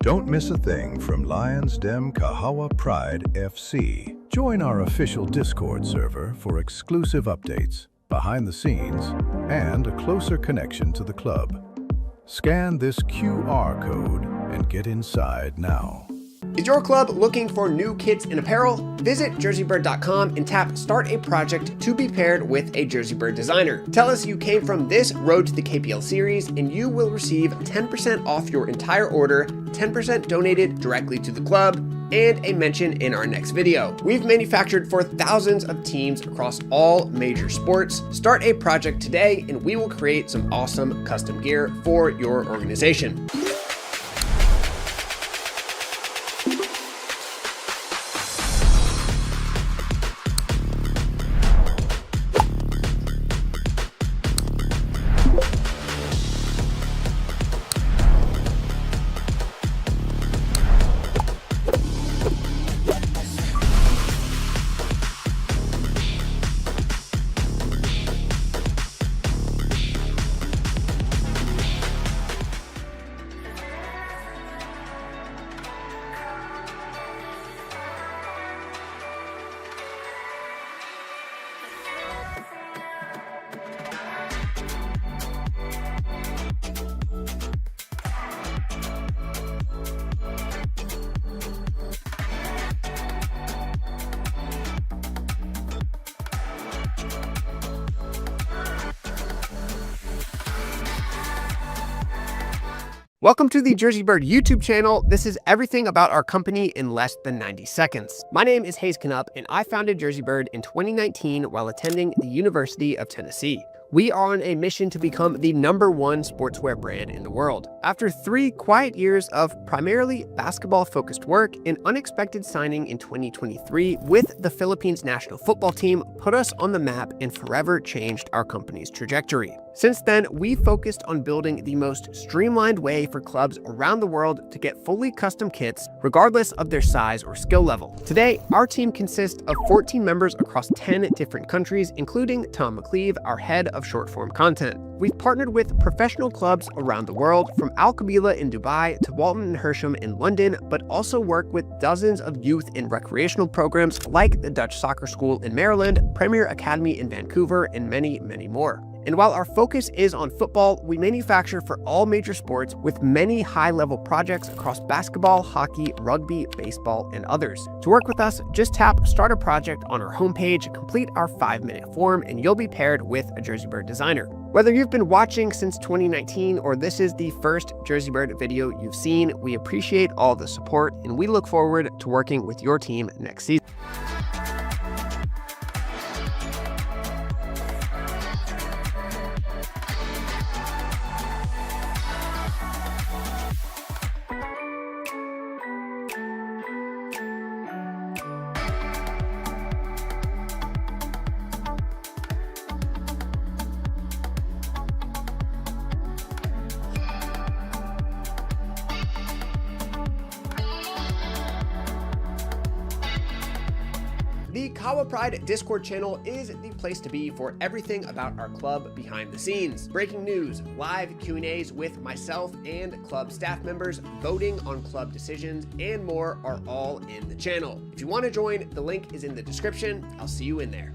Don't miss a thing from Lions Den Kahawa Pride FC. Join our official Discord server for exclusive updates, behind the scenes, and a closer connection to the club. Scan this QR code and get inside now. Is your club looking for new kits and apparel? Visit JerseyBird.com and tap Start a Project to be paired with a JerseyBird designer. Tell us you came from this Road to the KPL series and you will receive 10% off your entire order, 10% donated directly to the club, and a mention in our next video. We've manufactured for thousands of teams across all major sports. Start a project today and we will create some awesome custom gear for your organization. Welcome to the JerseyBird YouTube channel. This is everything about our company in less than 90 seconds. My name is Hayes Knupp, and I founded JerseyBird in 2019 while attending the University of Tennessee. We are on a mission to become the #1 sportswear brand in the world. After 3 quiet years of primarily basketball-focused work, an unexpected signing in 2023 with the Philippines national football team put us on the map and forever changed our company's trajectory. Since then, we focused on building the most streamlined way for clubs around the world to get fully custom kits, regardless of their size or skill level. Today, our team consists of 14 members across 10 different countries, including Tom McCleve, our head of short-form content. We've partnered with professional clubs around the world, from Al Qabila in Dubai to Walton & Hersham in London, but also work with dozens of youth and recreational programs like the Dutch Soccer School in Maryland, Premier Academy in Vancouver, and many, many more. And while our focus is on football, we manufacture for all major sports with many high-level projects across basketball, hockey, rugby, baseball, and others. To work with us, just tap Start a Project on our homepage, complete our 5-minute form, and you'll be paired with a JerseyBird designer. Whether you've been watching since 2019 or this is the first JerseyBird video you've seen, we appreciate all the support, and we look forward to working with your team next season. The Kahawa Pride Discord channel is the place to be for everything about our club behind the scenes. Breaking news, live Q&As with myself and club staff members, voting on club decisions, and more are all in the channel. If you want to join, the link is in the description. I'll see you in there.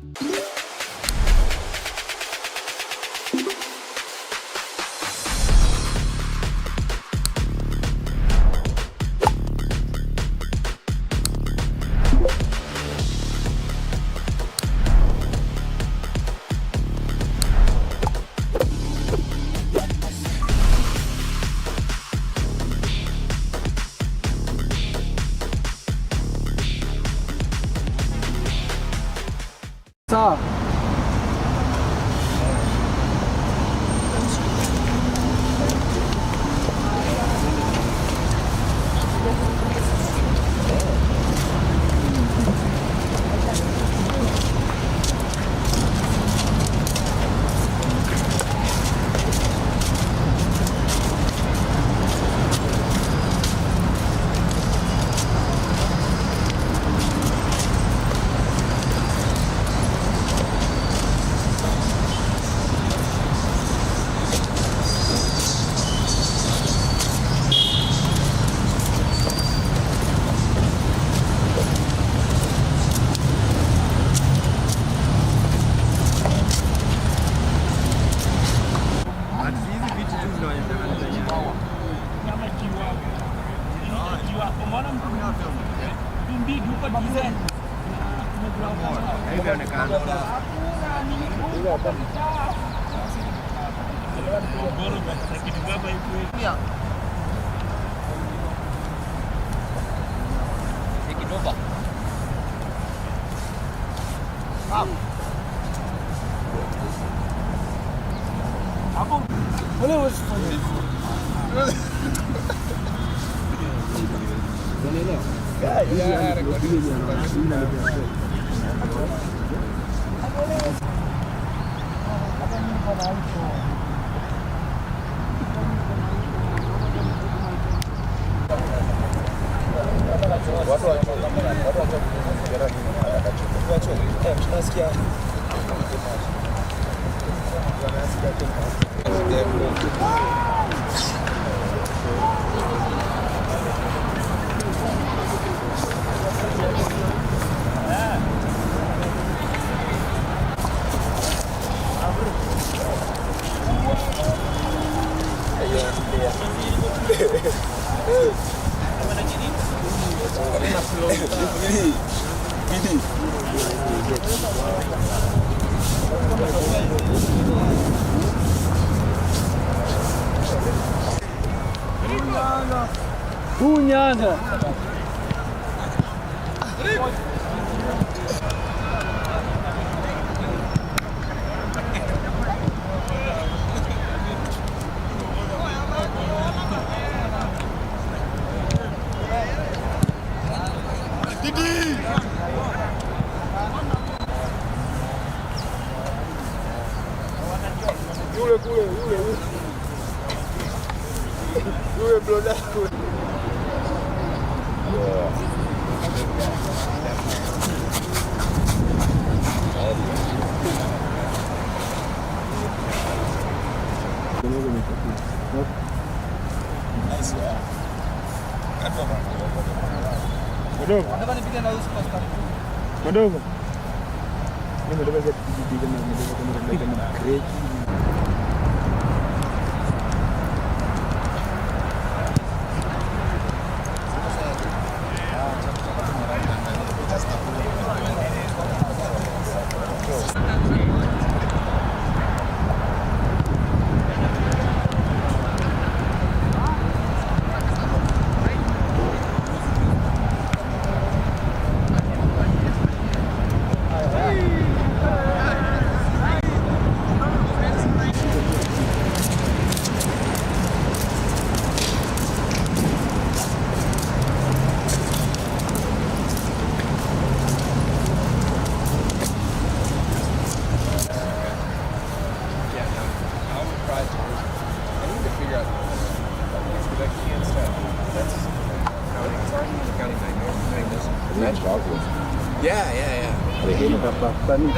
No,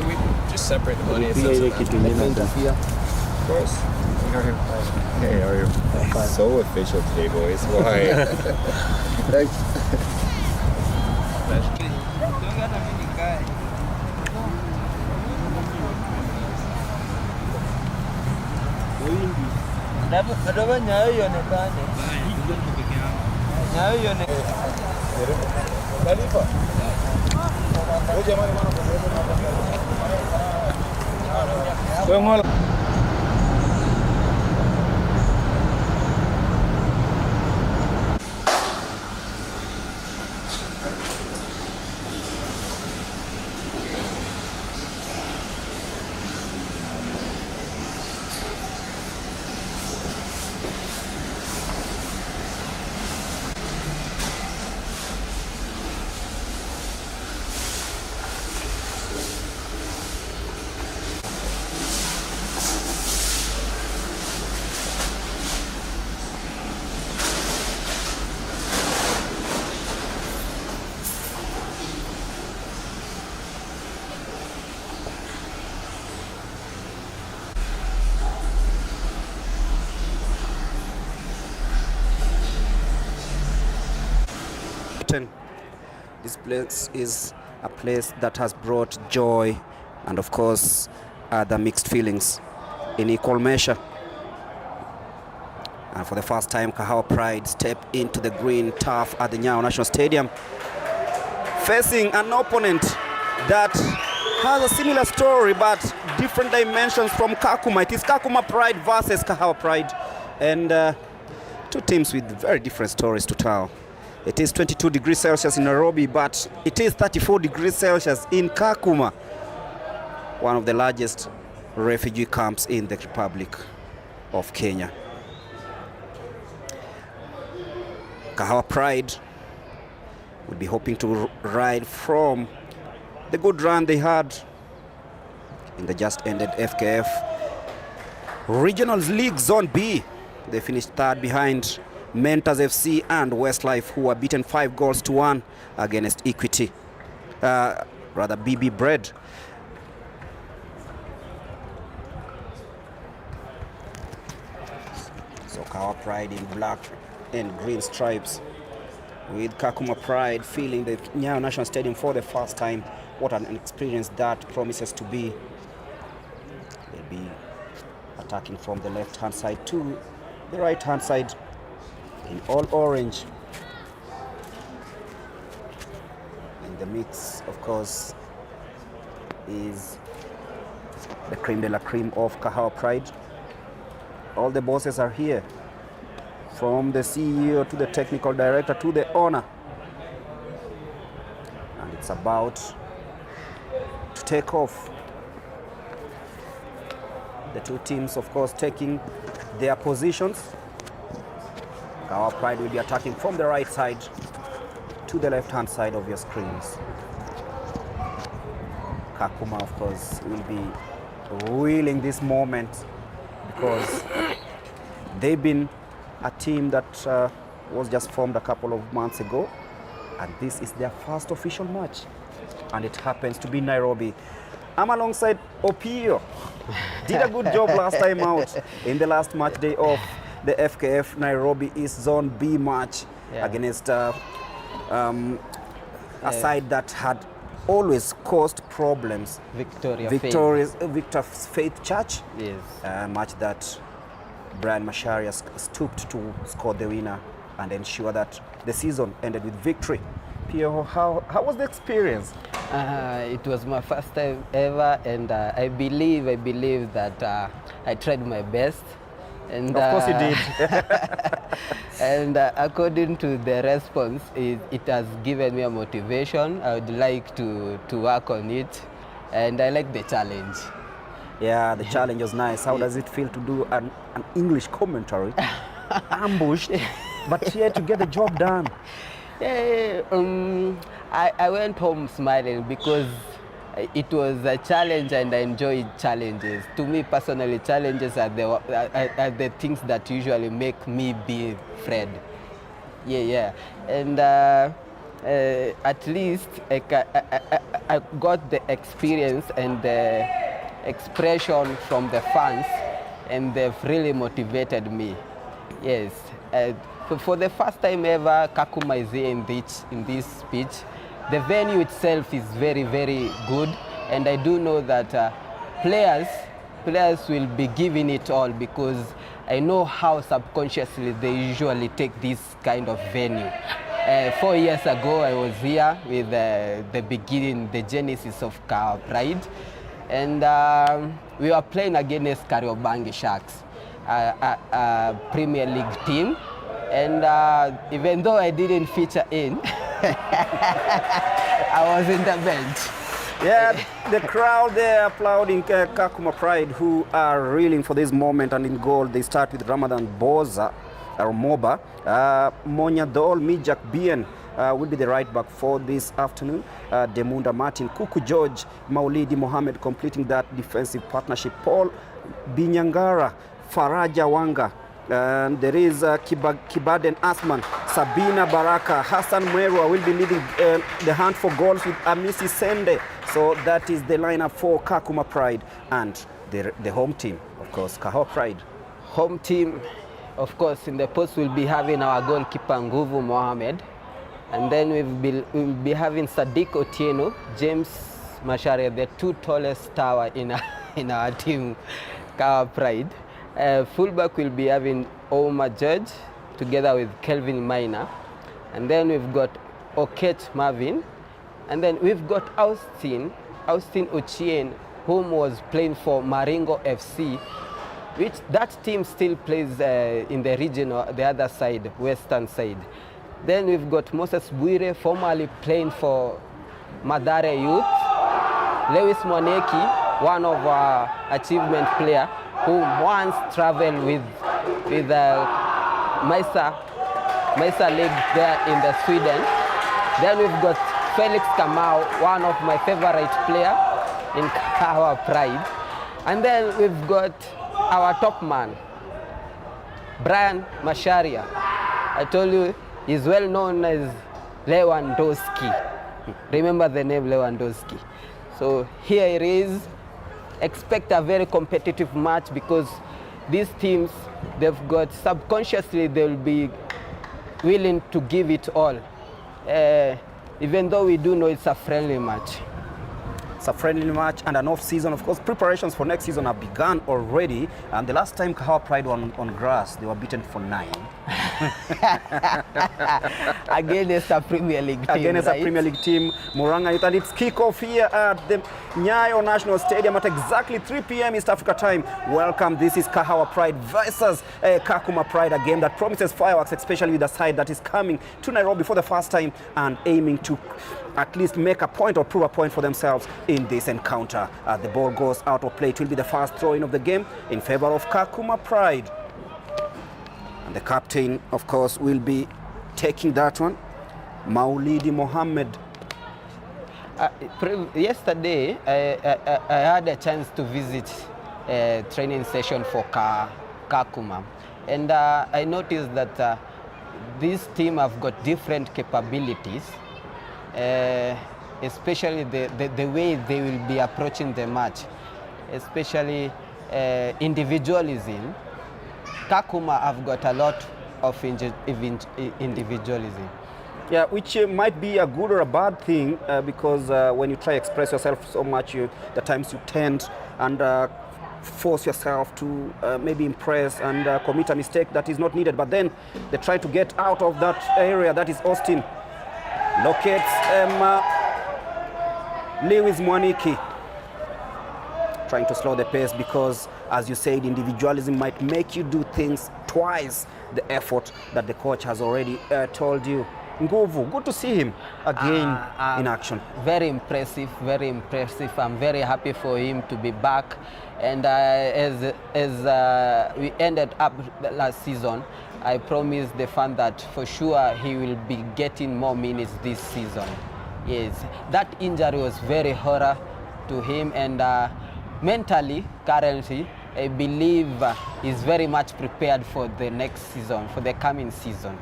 we just separate the money. Of course. Hey, how are you? So official today, boys. Why? Thanks. This place is a place that has brought joy and, of course, other mixed feelings in equal measure. And for the first time, Kahawa Pride step into the green turf at the Nyayo National Stadium, facing an opponent that has a similar story but different dimensions from Kakuma. It is Kakuma Pride versus Kahawa Pride, and two teams with very different stories to tell. It is 22 degrees Celsius in Nairobi, but it is 34 degrees Celsius in Kakuma, one of the largest refugee camps in the Republic of Kenya. Kahawa Pride will be hoping to ride from the good run they had in the just ended FKF Regionals League Zone B. They finished third behind Mentors FC and Westlife, who were beaten 5-1 against Equity, BB Bread. So Kahawa Pride in black and green stripes, with Kakuma Pride filling the Nyayo National Stadium for the first time. What an experience that promises to be. They'll be attacking from the left-hand side to the right-hand side in all orange. In the mix, of course, is the creme de la creme of Kahawa Pride. All the bosses are here, from the CEO to the technical director to the owner. And it's about to take off. The two teams, of course, taking their positions. Kahawa Pride will be attacking from the right side to the left-hand side of your screens. Kakuma, of course, will be wheeling this moment because they've been a team that was just formed a couple of months ago, and this is their first official match, and it happens to be Nairobi. I'm alongside Opio. Did a good job last time out in the last match day of the FKF Nairobi East Zone B match against a side that had always caused problems. Victor Faith Church. Yes. A match that Brian Macharia stooped to score the winner and ensure that the season ended with victory. Pio, how was the experience? It was my first time ever, and I believe that I tried my best. And, of course you did. And according to the response, it has given me a motivation. I would like to work on it, and I like the challenge. Yeah, the challenge was nice. How does it feel to do an English commentary? Ambushed, but here to get the job done. Yeah, I went home smiling because it was a challenge and I enjoyed challenges. To me personally, challenges are the things that usually make me be Fred. Yeah. And at least I got the experience and the expression from the fans, and they've really motivated me. Yes. For the first time ever, Kakuma is here in this pitch. The venue itself is very, very good, and I do know that players will be giving it all, because I know how subconsciously they usually take this kind of venue. 4 years ago, I was here with the beginning, the genesis of Kahawa Pride, and we were playing against Kariobangi Sharks, a Premier League team. And even though I didn't feature in, I was in the bench. Yeah, the crowd there applauding Kakuma Pride, who are reeling for this moment. And in goal, they start with Ramadan Boza, or Moba. Monyadol Mijak Bien will be the right back for this afternoon. Demunda Martin, Kuku George, Maulidi Mohammed completing that defensive partnership. Paul Binyangara, Faraja Wanga. And there is Kibaden Asman, Sabina Baraka, Hassan Mwerwa will be leading the hunt for goals with Amisi Sende. So that is the lineup for Kakuma Pride, and the home team, of course, Kahawa Pride. Home team, of course, in the post we'll be having our goalkeeper Nguvu Mohammed, and then we'll be having Sadiq Otieno, James Macharia, the two tallest tower in our team, Kahawa Pride. Fullback will be having Omar Judge together with Kelvin Minor, and then we've got Okech Marvin, and then we've got Austin Austin Ochieng, whom was playing for Maringo FC, which that team still plays in the region, the other side, western side. Then we've got Moses Bwire, formerly playing for Madare Youth. Lewis Mwaneki, one of our achievement player, who once traveled with Maisa League there in the Sweden. Then we've got Felix Kamau, one of my favorite player in Kahawa Pride. And then we've got our top man, Brian Masharia. I told you, he's well known as Lewandowski. Remember the name Lewandowski. So here it is. Expect a very competitive match because these teams, they've got subconsciously, they'll be willing to give it all. Even though we do know it's a friendly match. It's a friendly match and an off-season. Of course, preparations for next season have begun already. And the last time Kahawa Pride were on grass, they were beaten for 9. Against a Premier League team, Against right? a Premier League team, Muranga Youth. And it's kickoff here at the Nyayo National Stadium at exactly 3 p.m. East Africa time. Welcome. This is Kahawa Pride versus Kakuma Pride, a game that promises fireworks, especially with the side that is coming to Nairobi for the first time and aiming to at least make a point or prove a point for themselves in this encounter. As the ball goes out of play, it will be the first throw-in of the game in favor of Kakuma Pride. And the captain, of course, will be taking that one, Maulidi Mohammed. Yesterday, I had a chance to visit a training session for Kakuma. And I noticed that this team have got different capabilities, especially the way they will be approaching the match, especially individualism. Kakuma have got a lot of individualism. Yeah, which might be a good or a bad thing because when you try to express yourself so much, the times you tend and force yourself to maybe impress and commit a mistake that is not needed. But then they try to get out of that area. That is Austin. Locates Lewis Mwaniki. Trying to slow the pace because, as you said, individualism might make you do things twice the effort that the coach has already told you. Nguvu, good to see him again in action. Very impressive, very impressive. I'm very happy for him to be back. And as we ended up the last season, I promised the fan that for sure he will be getting more minutes this season. Yes, that injury was very horror to him, and mentally, currently, I believe he's very much prepared for the next season, for the coming season.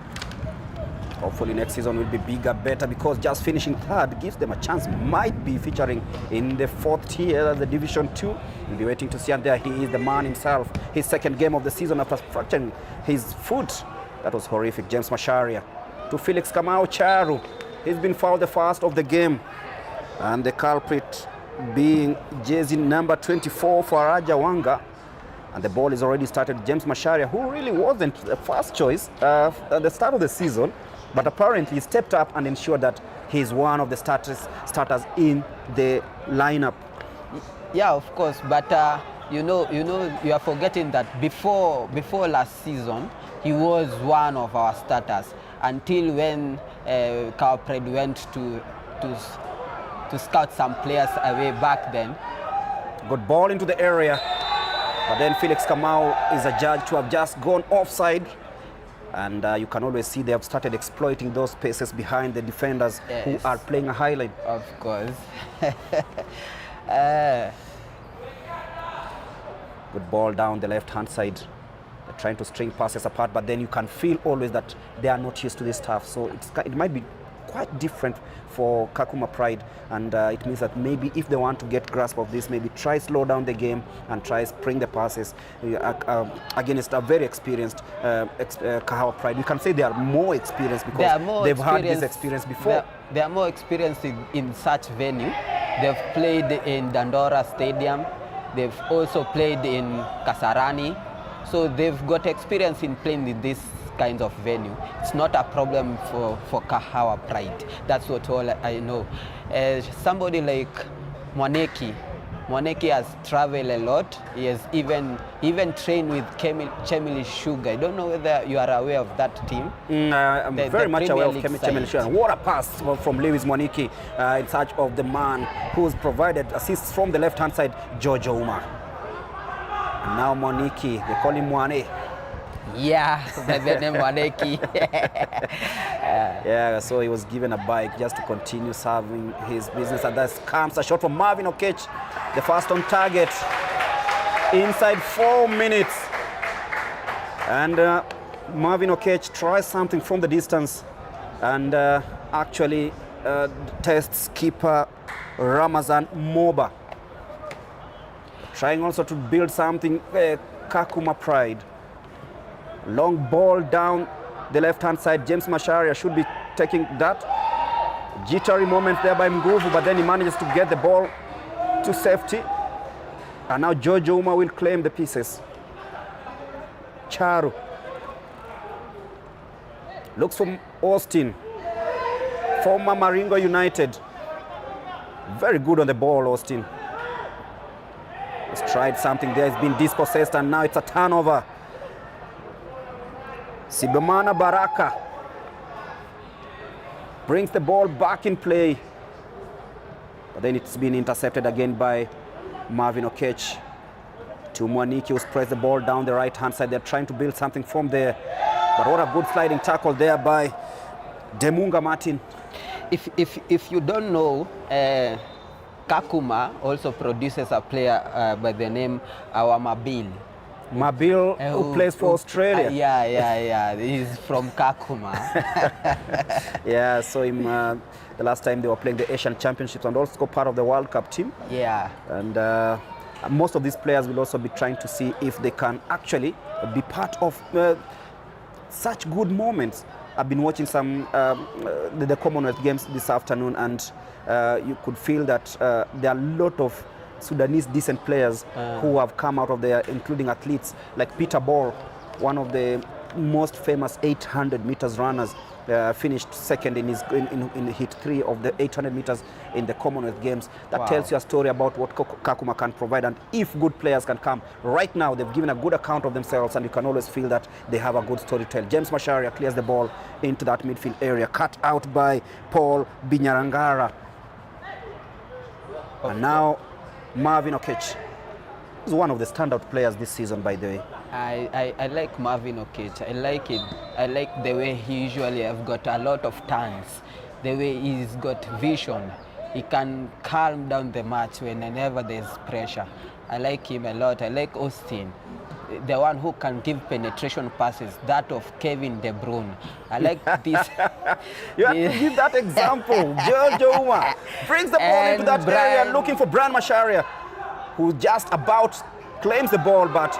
Hopefully next season will be bigger, better, because just finishing third gives them a chance, might be featuring in the 4th tier, the Division 2. We'll be waiting to see, and there he is, the man himself. His 2nd game of the season after fracturing his foot. That was horrific. James Masharia to Felix Kamau Charu. He's been fouled the first of the game. And the culprit being jersey number 24 for Araja Wanga. And the ball is already started. James Masharia, who really wasn't the first choice at the start of the season, but apparently stepped up and ensured that he's one of the starters in the lineup. Yeah, of course, but you are forgetting that before last season, he was one of our starters until when Kahawa Pride went to scout some players away back then. Good ball into the area, but then Felix Kamau is adjudged to have just gone offside. And you can always see they have started exploiting those spaces behind the defenders, yes, who are playing a highlight. Of course. Good ball down the left-hand side. They're trying to string passes apart, but then you can feel always that they are not used to this stuff. So it might be quite different for Kakuma Pride, and it means that maybe if they want to get grasp of this, maybe try slow down the game and try spring the passes against a very experienced Kahawa Pride. We can say they are more experienced because they've had this experience before. They are more experienced in such venue. They've played in Dandora Stadium. They've also played in Kasarani. So they've got experience in playing in this kinds of venue. It's not a problem for Kahawa Pride. That's what all I know. Somebody like Mwaniki has traveled a lot. He has even trained with Chemili Sugar. I don't know whether you are aware of that team. I'm very much aware of League Chemili Sugar. What a pass from Lewis Mwaniki in search of the man who's provided assists from the left-hand side, Jojo Uma. And now Mwaniki, they call him Mwane. Yeah, the name Mwaniki. Yeah, so he was given a bike just to continue serving his business. And that comes a shot from Marvin Okech, the first on target, inside 4 minutes. And Marvin Okech tries something from the distance and actually tests keeper Ramazan Moba. Trying also to build something, Kakuma Pride. Long ball down the left-hand side. James Macharia should be taking that. Jittery moment there by Nguvu, but then he manages to get the ball to safety. And now Jojo Uma will claim the pieces. Charu looks for Austin, former Maringo United. Very good on the ball, Austin. He's tried something there, he's been dispossessed, and now it's a turnover. Sibomana Baraka brings the ball back in play, but then it's been intercepted again by Marvin Okech. To Mwaniki, who's pressed the ball down the right-hand side. They're trying to build something from there, but what a good sliding tackle there by Demunga Martin. If you don't know, Kakuma also produces a player by the name Awamabil. Mabil, who plays for Australia. Yeah. He's from Kakuma. Yeah, so him the last time they were playing the Asian Championships and also part of the World Cup team. Yeah. And most of these players will also be trying to see if they can actually be part of such good moments. I've been watching some the Commonwealth Games this afternoon, and you could feel that there are a lot of Sudanese decent players who have come out of there, including athletes like Peter Ball, one of the most famous 800 meters runners, finished second in hit 3 of the 800 meters in the Commonwealth Games. That tells you a story about what Kakuma can provide, and if good players can come. Right now, they've given a good account of themselves, and you can always feel that they have a good story to tell. James Macharia clears the ball into that midfield area, cut out by Paul Binyarangara. And now Marvin Okech is one of the standout players this season, by the way. I like Marvin Okech. I like it. I like the way he usually have got a lot of turns, the way he's got vision. He can calm down the match whenever there's pressure. I like him a lot. I like Austin, the one who can give penetration passes, that of Kevin De Bruyne. I like this. You have to give that example. Jojo Uma brings the ball into that area looking for Brian Macharia, who just about claims the ball, but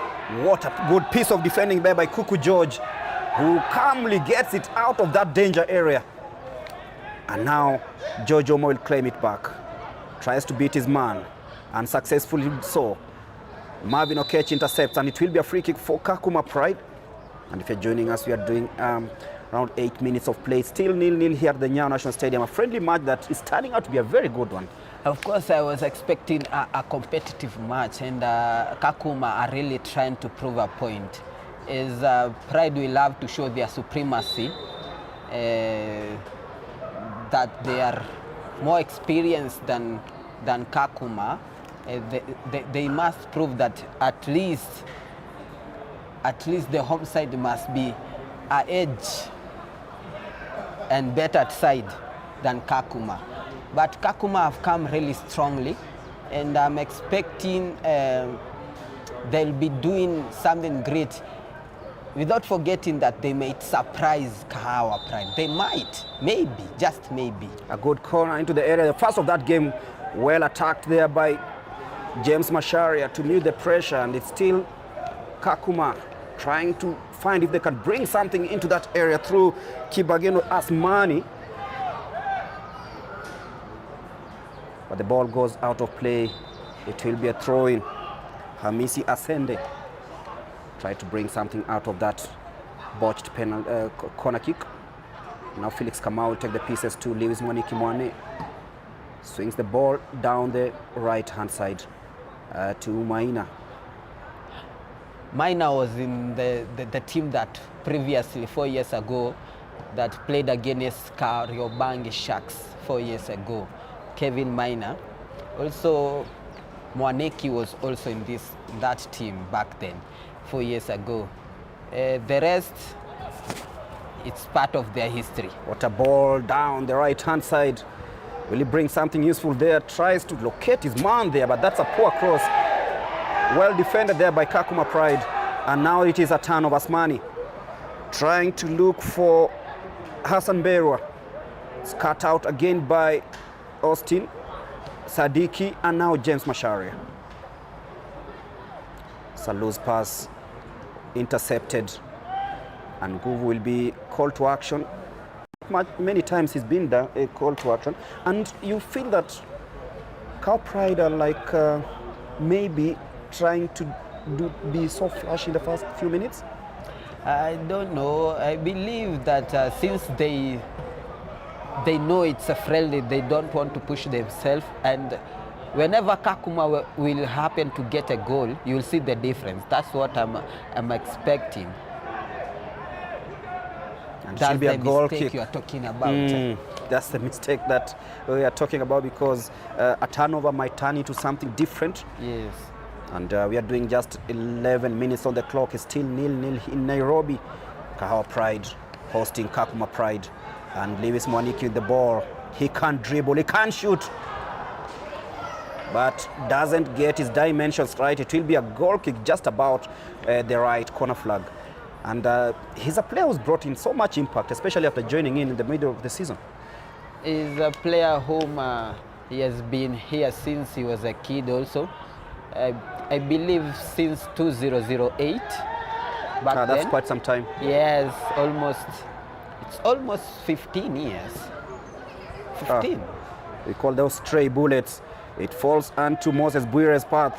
what a good piece of defending there by Kuku George, who calmly gets it out of that danger area. And now Jojo Uma will claim it back. Tries to beat his man, and successfully so. Marvin Okech intercepts, and it will be a free kick for Kakuma Pride. And if you're joining us, we are doing around 8 minutes of play. Still 0-0 here at the Nyayo National Stadium. A friendly match that is turning out to be a very good one. Of course, I was expecting a competitive match, and Kakuma are really trying to prove a point. Is Pride will have to show their supremacy, that they are more experienced than Kakuma. They must prove that at least the home side must be an edge and better side than Kakuma. But Kakuma have come really strongly, and I'm expecting they'll be doing something great, without forgetting that they might surprise Kahawa Pride. They might, maybe, just maybe. A good corner into the area. The first of that game, well attacked there by James Macharia to mute the pressure, and it's still Kakuma trying to find if they can bring something into that area through Kibageno Asmani. But the ball goes out of play. It will be a throw-in. Hamisi Asende tried to bring something out of that botched corner kick. Now Felix Kamau will take the pieces to Lewis Mwaniki Mwane. Swings the ball down the right-hand side to Maina. Maina was in the team that previously, 4 years ago, that played against Kariobangi Sharks 4 years ago. Kevin Maina. Also, Mwaniki was also in that team back then, 4 years ago. The rest, it's part of their history. What a ball down the right-hand side. Will he bring something useful there? Tries to locate his man there, but that's a poor cross. Well defended there by Kakuma Pride. And now it is a turn of Asmani. Trying to look for Hassan Berwa. It's cut out again by Austin, Sadiki, and now James Macharia. It's a loose pass, intercepted, and Nguvu will be called to action. Many times he's been there, a call to action, and you feel that Cow Pride are like maybe trying to be so flashy in the first few minutes. I don't know. I believe that since they know it's a friendly, they don't want to push themselves, and whenever Kakuma will happen to get a goal, you'll see the difference. That's what I'm expecting. And that's be a the goal mistake kick you are talking about. That's the mistake that we are talking about, because a turnover might turn into something different. Yes. And we are doing just 11 minutes on the clock. It's still 0-0 in Nairobi. Kahawa Pride hosting Kakuma Pride. And Lewis Mwaniki with the ball. He can't dribble, he can't shoot, but doesn't get his dimensions right. It will be a goal kick just about the right corner flag. And he's a player who's brought in so much impact, especially after joining in the middle of the season. He's a player whom he has been here since he was a kid also. I believe since 2008. Back That's then. quite some time. Yes, it's almost 15 years. 15. We call those stray bullets. It falls onto Moses Bwire's path.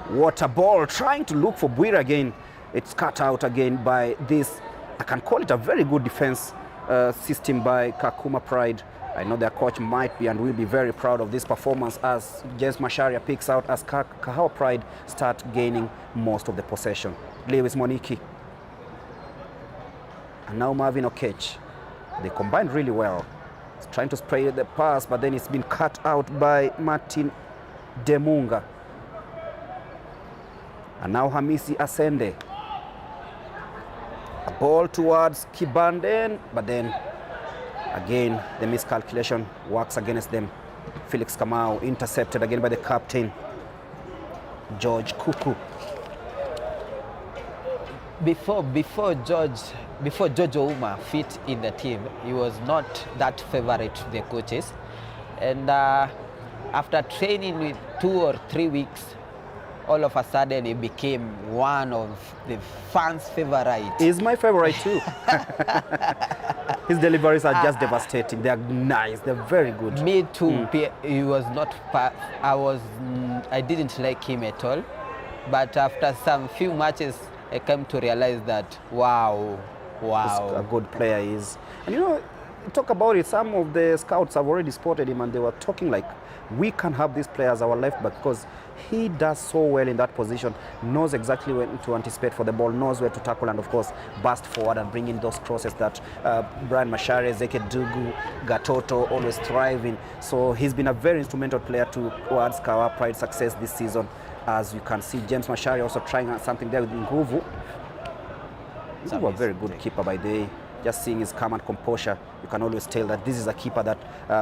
What a ball, trying to look for Bwire again. It's cut out again by this, I can call it a very good defense system by Kakuma Pride. I know their coach might be and will be very proud of this performance as James Macharia picks out as Kahawa Pride start gaining most of the possession. Lewis Mwaniki. And now Marvin Okech. They combined really well. He's trying to spray the pass, but then it's been cut out by Martin Demunga. And now Hamisi Asende. A ball towards Kibanden, but then again the miscalculation works against them. Felix Kamau intercepted again by the captain, George Kuku. Before George Ouma fit in the team, he was not that favorite to the coaches. And after training with 2 or 3 weeks, all of a sudden he became one of the fans' favorite. He's my favorite too. His deliveries are just devastating. They're nice. They're very good. Me too. He was not. I didn't like him at all. But after some few matches, I came to realize that wow, He's a good player he is. And you know, talk about it. Some of the scouts have already spotted him, and they were talking like, we can have this player as our left back because he does so well in that position, knows exactly when to anticipate for the ball, knows where to tackle, and of course burst forward and bring in those crosses that Brian Macharia, Zeke Dugu, Gatoto always thrive in. So he's been a very instrumental player towards Kahawa Pride success this season. As you can see, James Macharia also trying something there with Nguvu. Nguvu, a very good keeper by the way. Just seeing his calm and composure, you can always tell that this is a keeper that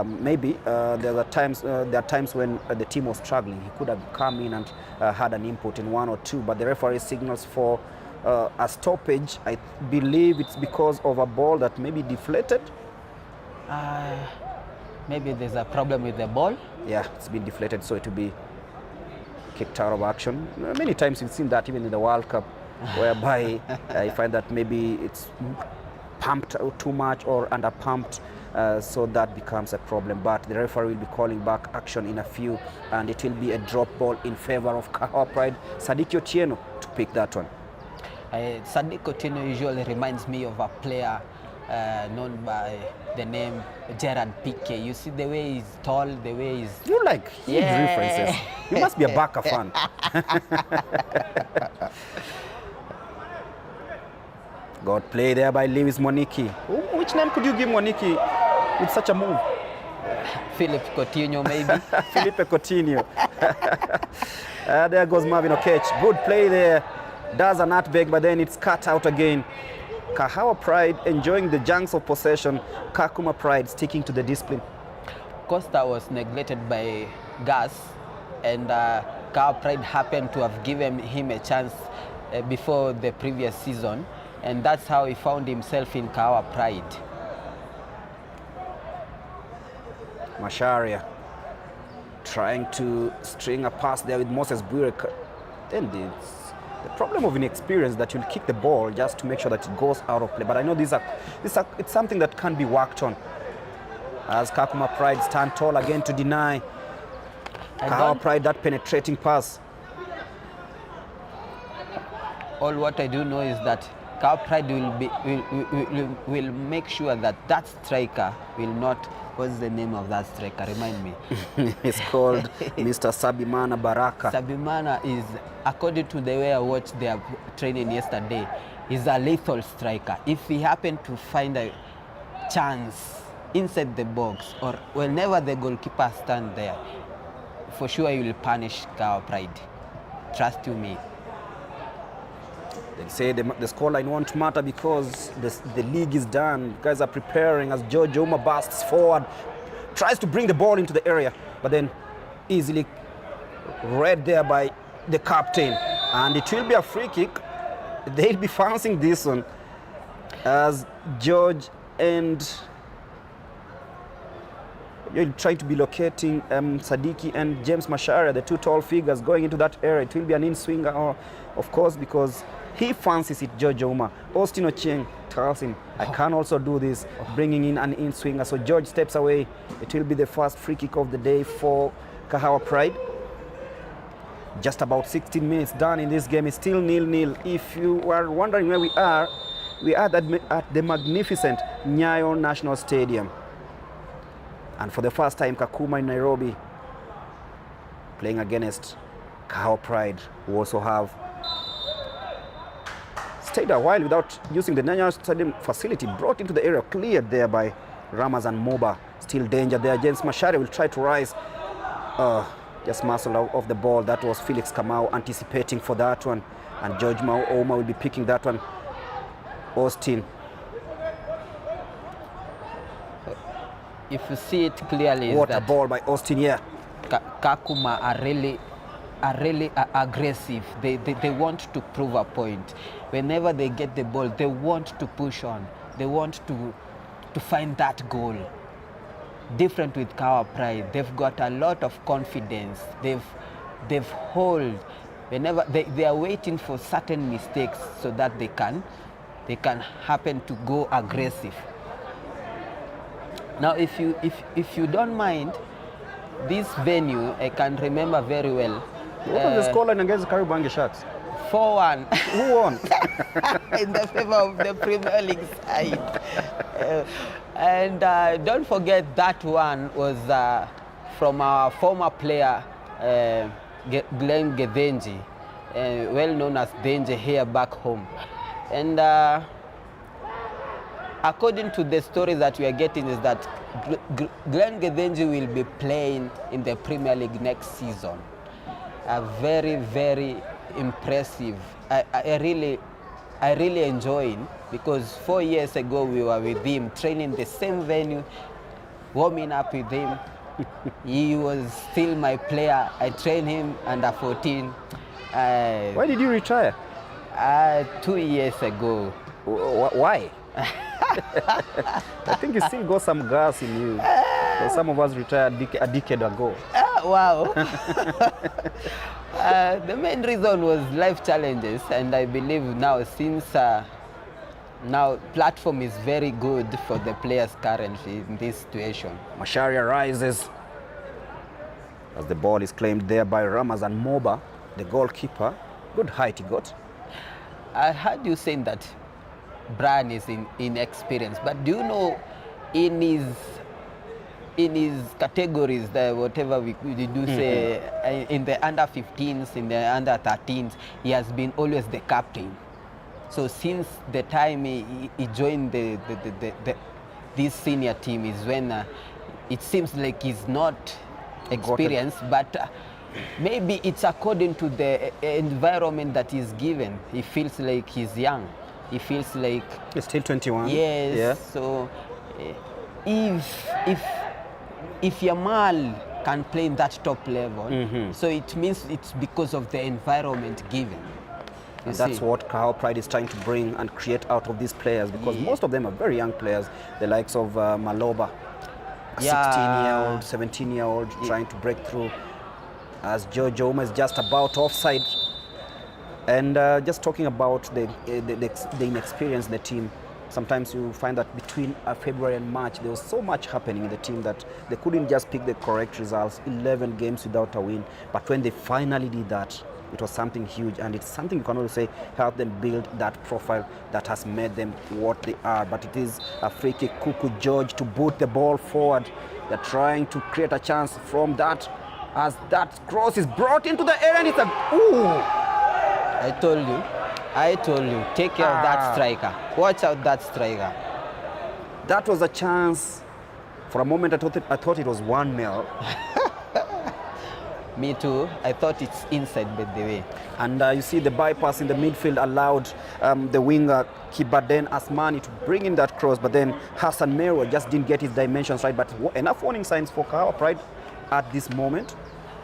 maybe there are times when the team was struggling. He could have come in and had an input in 1 or 2, but the referee signals for a stoppage. I believe it's because of a ball that maybe deflated. Maybe there's a problem with the ball. Yeah, it's been deflated, so it will be kicked out of action. Many times we've seen that even in the World Cup, whereby I find that maybe it's pumped out too much or under pumped, so that becomes a problem. But the referee will be calling back action in a few, and it will be a drop ball in favor of Kahawa Pride. Sadiki Otieno to pick that one. Sadiki Otieno usually reminds me of a player known by the name Gerard Piqué. You see the way he's tall, the way he's... You like huge references. You must be a Barca fan. Got play there by Lewis Moniki. Which name could you give Moniki with such a move? Philippe Coutinho, maybe. Felipe Coutinho. There goes Marvin Okech. Good play there. Does a nutmeg, but then it's cut out again. Kahawa Pride enjoying the junks of possession. Kakuma Pride sticking to the discipline. Costa was neglected by Gas, and Kahawa Pride happened to have given him a chance before the previous season, and that's how he found himself in Kahawa Pride. Masharia trying to string a pass there with Moses Burek. Then the problem of inexperience that you'll kick the ball just to make sure that it goes out of play. But I know it's something that can be worked on. As Kakuma Pride stand tall again to deny Kahawa Pride that penetrating pass. All what I do know is that Kahawa Pride will make sure that that striker will not... What's the name of that striker? Remind me. It's called Mr. Sabimana Baraka. Sabimana is, according to the way I watched their training yesterday, is a lethal striker. If he happen to find a chance inside the box or whenever the goalkeeper stand there, for sure he will punish Kahawa Pride. Trust you me. They say the scoreline won't matter because the league is done. Guys are preparing as George Uma bursts forward, tries to bring the ball into the area, but then easily read there by the captain. And it will be a free kick. They'll be fancying this one as George and you'll try to be locating Sadiki and James Masharia, the two tall figures going into that area. It will be an in-swinger, of course, because he fancies it, George Ouma. Austin Ochieng tells him, I can also do this, bringing in an in-swinger. So George steps away. It will be the first free kick of the day for Kahawa Pride. Just about 16 minutes done in this game. It's still 0-0. If you are wondering where we are at the magnificent Nyayo National Stadium. And for the first time, Kakuma in Nairobi playing against Kahawa Pride, who also have stayed a while without using the Nyayo Stadium facility, brought into the area, cleared there by Ramazan Moba. Still danger there. James Mashari will try to rise. Just muscle out of the ball. That was Felix Kamau anticipating for that one. And George Ouma will be picking that one. Austin. If you see it clearly, what a ball by Austin here. Kakuma are really aggressive. They want to prove a point. Whenever they get the ball, they want to push on. They want to find that goal. Different with Kahawa Pride. They've got a lot of confidence. They've hold. Whenever they are waiting for certain mistakes so that they can happen to go aggressive. Now, if you don't mind, this venue I can remember very well. What was the scoreline against the Kariobangi Sharks? 4-1. Who won? In the favor of the Premier League side. And don't forget that one was from our former player, Glenn Gedenji, well known as Denje here back home. And according to the story that we are getting is that Glenn Gedenji will be playing in the Premier League next season. Very, very impressive. I really enjoy him because 4 years ago we were with him, training the same venue, warming up with him. He was still my player. I trained him under 14. Why did you retire? 2 years ago. Why? I think you still got some gas in you. Some of us retired a decade ago. Wow. The main reason was life challenges, and I believe now since now platform is very good for the players currently in this situation. Masharia rises as the ball is claimed there by Ramazan Moba, the goalkeeper. Good height he got. I heard you saying that Brian is inexperienced. But do you know, in his categories, whatever we do say, in the under 15s, in the under 13s, he has been always the captain. So since the time he joined this senior team is when it seems like he's not experienced, but maybe it's according to the environment that he's given. He feels like he's young. He feels like He's still 21. yes. Yeah. So if Yamal can play in that top level, so it means it's because of the environment given. And that's what Kahawa Pride is trying to bring and create out of these players, because most of them are very young players, the likes of Maloba, a 16-year-old, 17-year-old trying to break through, as Jojo Uma is just about offside. And just talking about the inexperience in the team, sometimes you find that between February and March, there was so much happening in the team that they couldn't just pick the correct results, 11 games without a win. But when they finally did that, it was something huge, and it's something you can always say help them build that profile that has made them what they are. But it is a free kick, Kuku George to boot the ball forward. They're trying to create a chance from that, as that cross is brought into the area, and it's a I told you, take care of that striker. Watch out that striker. That was a chance. For a moment, I thought it was 1-0. Me too. I thought it's inside, by the way. And you see the bypass in the midfield allowed the winger Kibaden Asmani to bring in that cross, but then Hassan Mero just didn't get his dimensions right. But enough warning signs for Kahawa Pride at this moment.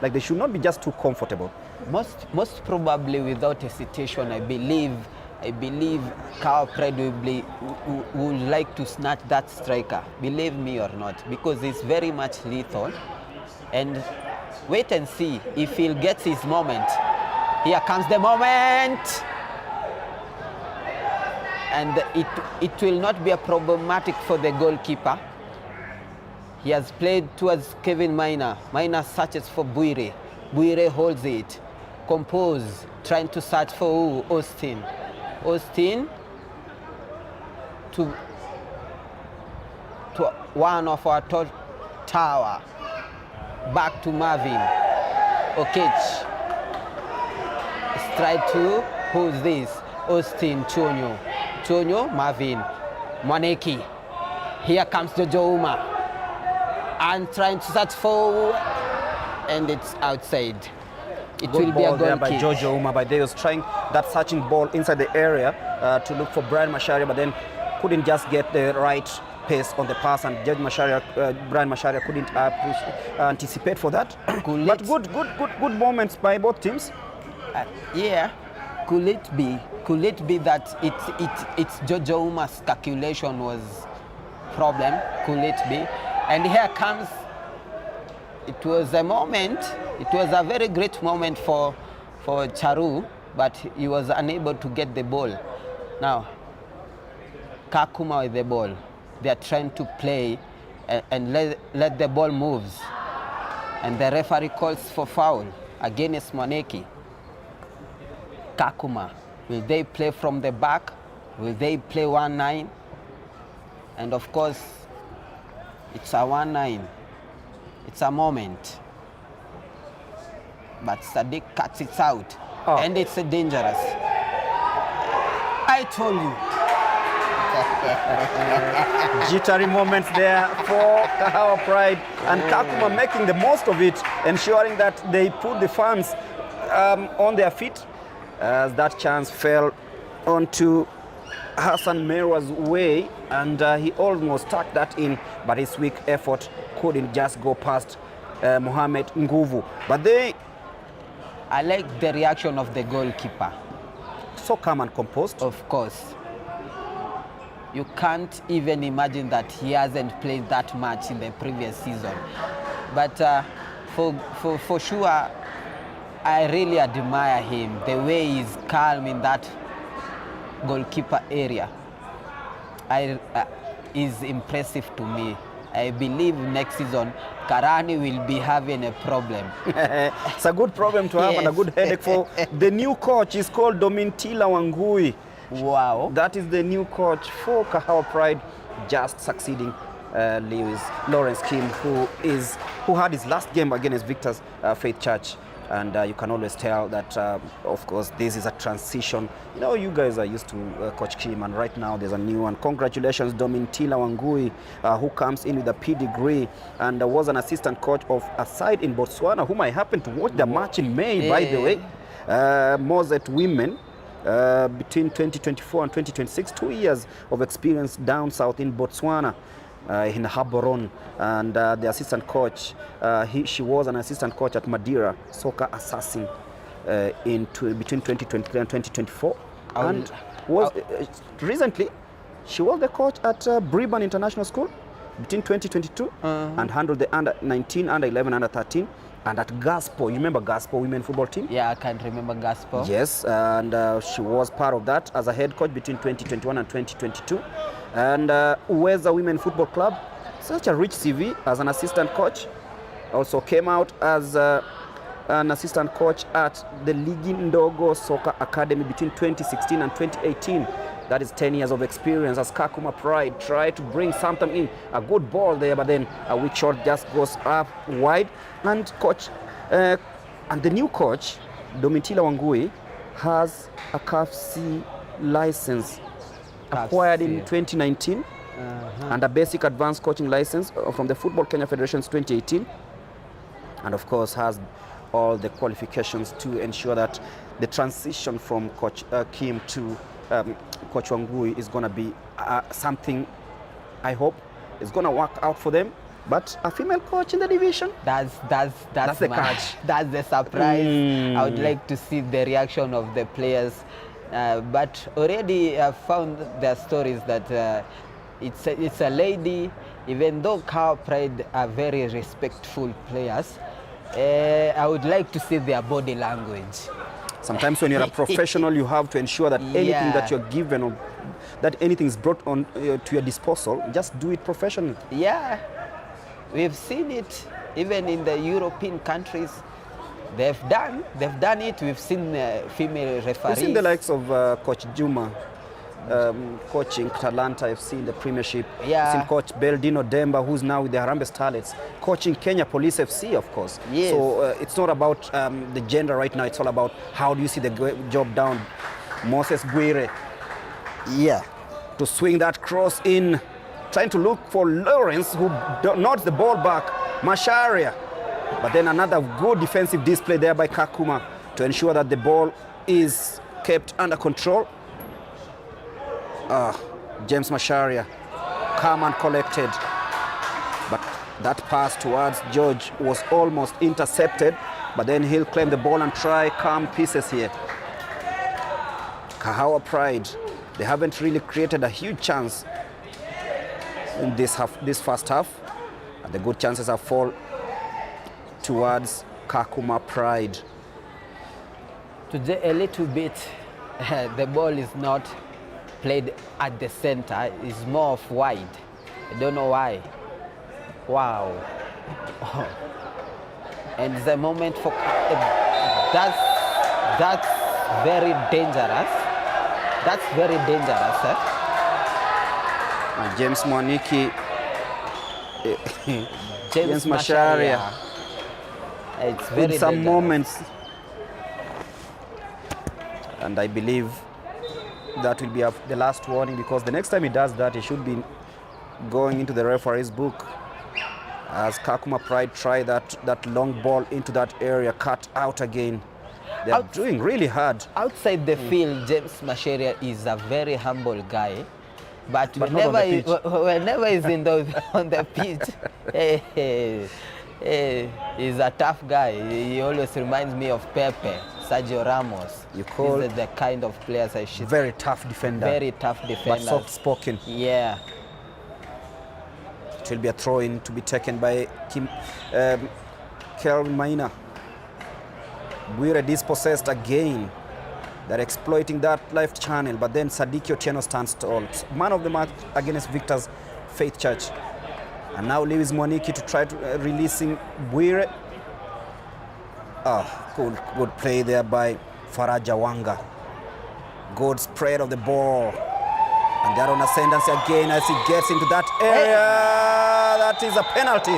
Like, they should not be just too comfortable. Most probably, without hesitation, I believe Kahawa Pride would like to snatch that striker. Believe me or not, because it's very much lethal. And wait and see if he'll get his moment. Here comes the moment. And it will not be a problematic for the goalkeeper. He has played towards Kevin Maina. Maina searches for Buire. Buire holds it. Compose, trying to search for Austin. Austin to one of our tower. Back to Marvin. Okech. Stride to, who's this? Austin Chonyo. Chonyo, Marvin. Mwaneki. Here comes Jojo Uma. And trying to search for, and it's outside. It will be a goal there by kick. Jojo Uma. By they was trying that searching ball inside the area to look for Brian Macharia, but then couldn't just get the right pace on the pass, and Brian Macharia couldn't anticipate for that. But good moments by both teams. Yeah. Could it be that it's Jojo Uma's calculation was problem? Could it be? And here comes. It was a moment. It was a very great moment for Charu, but he was unable to get the ball. Now, Kakuma with the ball. They are trying to play and let the ball moves. And the referee calls for foul against Mwaneki. Kakuma, will they play from the back? Will they play 1-9? And of course, it's a 1-9. It's a moment. But Sadiq cuts it out. And it's dangerous. I told you. Jittery moments there for Kahawa Pride, and Kakuma making the most of it, ensuring that they put the fans on their feet, as that chance fell onto Hassan Mero's way, and he almost tucked that in, but his weak effort couldn't just go past Mohamed Nguvu. But I like the reaction of the goalkeeper. So calm and composed. Of course. You can't even imagine that he hasn't played that much in the previous season. But for sure, I really admire him, the way he's calm in that goalkeeper area. Is impressive to me. I believe next season, Karani will be having a problem. It's a good problem to have, and a good headache for the new coach. He's called Domintila Wangui. Wow. That is the new coach for Kahawa Pride, just succeeding Lawrence Kim, who had his last game against Victor's Faith Church. And you can always tell that, of course, this is a transition. You know, you guys are used to Coach Kim, and right now there's a new one. Congratulations, Domintila Wangui, who comes in with a pedigree and was an assistant coach of a side in Botswana, whom I happened to watch the match in May, by the way. Mozet Women, between 2024 and 2026, 2 years of experience down south in Botswana. In Haboron, and the assistant coach, she was an assistant coach at Madeira Soccer Assassin between 2023 and 2024, and was recently she was the coach at Brisbane International School between 2022 and handled the under 19, under 11, under 13, and at Gaspo. You remember Gaspo women football team? Yeah, I can remember Gaspo. Yes, and she was part of that as a head coach between 2021 and 2022. And Uweza Women Football Club, such a rich CV as an assistant coach. Also came out as an assistant coach at the Ligi Ndogo Soccer Academy between 2016 and 2018. That is 10 years of experience as Kakuma Pride tried to bring something in. A good ball there, but then a weak shot just goes up wide. And coach, and the new coach, Domitila Wangui, has a CAF C license acquired in 2019 and a basic advanced coaching license from the Football Kenya Federation 2018, and of course has all the qualifications to ensure that the transition from Coach Kim to Coach Wangui is going to be something I hope is going to work out for them. But a female coach in the division, that's the catch. That's the surprise. I would like to see the reaction of the players. But already I've found their stories that it's a lady, even though Kahawa Pride are very respectful players, I would like to see their body language. Sometimes when you're a professional, you have to ensure that anything that you're given or that anything is brought on to your disposal, just do it professionally. Yeah, we've seen it even in the European countries. They've done it. We've seen female referees. We've seen the likes of Coach Juma coaching Talanta FC in the Premiership. Yeah. We've seen Coach Beldino Demba, who's now with the Harambee Starlets, coaching Kenya Police FC, of course. Yes. So it's not about the gender right now. It's all about how do you see the job done. Moses Guire, to swing that cross in, trying to look for Lawrence, who nods the ball back. Masharia. But then another good defensive display there by Kakuma to ensure that the ball is kept under control. James Masharia, calm and collected. But that pass towards George was almost intercepted. But then he'll claim the ball and try calm pieces here. Kahawa Pride, they haven't really created a huge chance in this first half. And the good chances have fallen towards Kakuma Pride. Today a little bit, the ball is not played at the center, it's more of wide. I don't know why. Wow. And the moment for that's very dangerous. That's very dangerous. James Mwaniki, James Masharia. It's very in some dangerous. moments, and I believe that will be the last warning, because the next time he does that, he should be going into the referee's book. As Kakuma Pride try that long ball into that area, cut out again. They're doing really hard. Outside the field, James Masharia is a very humble guy, but whenever he's in on the pitch, he's a tough guy. He always reminds me of Pepe, Sergio Ramos. You call These are the kind of players I should. Very tough defender. Very tough defender. But soft-spoken. Yeah. It will be a throw-in to be taken by Kelvin Maina. Guire dispossessed again. They're exploiting that left channel, but then Sadiki Otieno stands tall. Man of the match against Victor's Faith Church. And now Lewis Mwaniki to try to releasing Guire. Good play there by Faraja Wanga. Good spread of the ball. And they're on ascendancy again as he gets into that area. That is a penalty.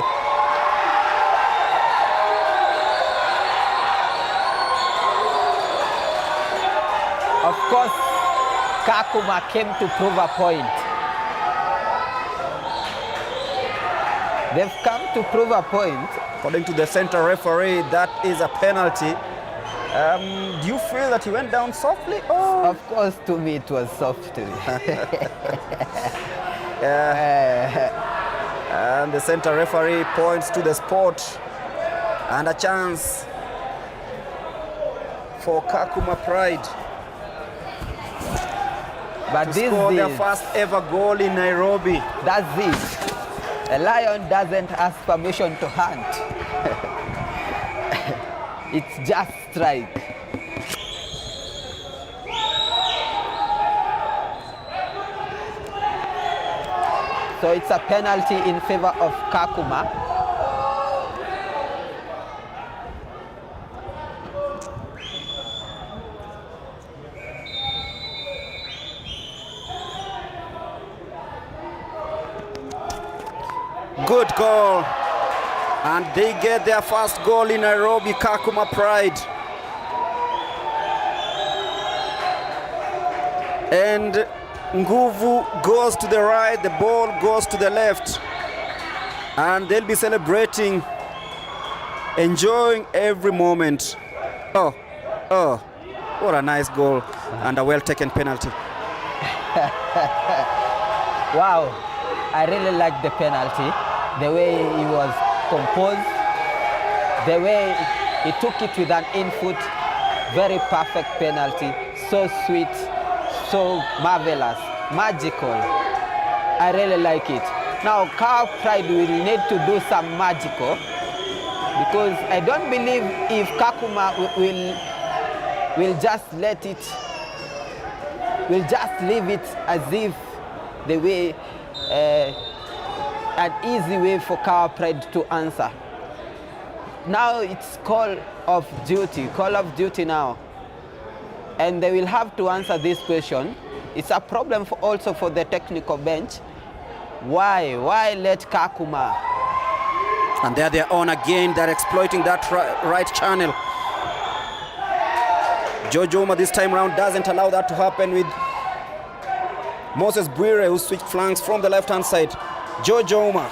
Of course, Kakuma came to prove a point. They've come to prove a point. According to the center referee, that is a penalty. Do you feel that he went down softly? Oh. Of course, to me it was softly. And the center referee points to the spot. And a chance for Kakuma Pride. But to this score their is, first ever goal in Nairobi. that's it. A lion doesn't ask permission to hunt. It's just strike. So it's a penalty in favor of Kakuma. Good goal. And they get their first goal in Nairobi, Kakuma Pride. And Nguvu goes to the right, the ball goes to the left. And they'll be celebrating, enjoying every moment. Oh, what a nice goal and a well-taken penalty. Wow, I really like the penalty. The way he was composed, the way he took it with an input, very perfect penalty, so sweet, so marvelous, magical. I really like it. Now, Kahawa Pride will need to do some magical, because I don't believe if Kakuma will just let it, will just leave it as if the way, an easy way for Kahawa Pride to answer. Now it's call of duty now. And they will have to answer this question. It's a problem also for the technical bench. Why let Kakuma? And there they're on again, they're exploiting that right channel. Jojoma this time around doesn't allow that to happen with Moses Bwire, who switched flanks from the left-hand side. Jojoma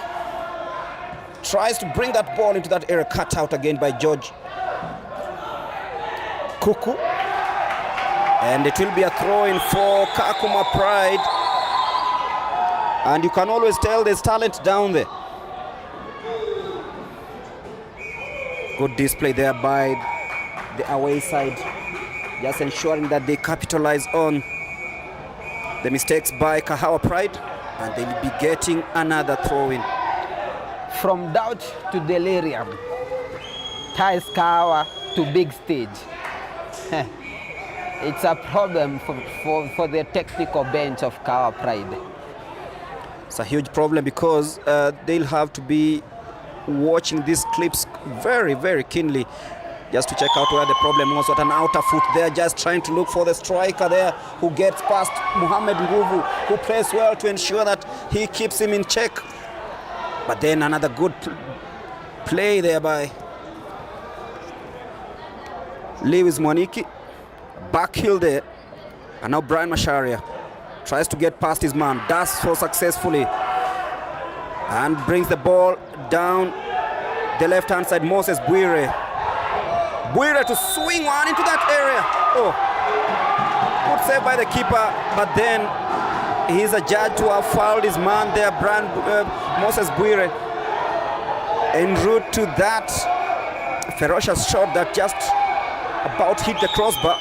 tries to bring that ball into that area, cut out again by George Kuku. And it will be a throw-in for Kakuma Pride. And you can always tell there's talent down there. Good display there by the away side, just ensuring that they capitalize on the mistakes by Kahawa Pride, and they'll be getting another throw-in. From doubt to delirium, ties Kahawa to big stage. It's a problem for the technical bench of Kahawa Pride. It's a huge problem because they'll have to be watching these clips very, very keenly just to check out where the problem was. At an outer foot there, just trying to look for the striker there who gets past Muhammad Nguvu, who plays well to ensure that he keeps him in check. But then another good play there by Lewis Mwaniki. Back heel there. And now Brian Macharia tries to get past his man, does so successfully, and brings the ball down the left-hand side. Moses Bwire to swing one into that area. Oh, good save by the keeper, but then he's a judge to have fouled his man there, Moses Bwire, en route to that ferocious shot that just about hit the crossbar.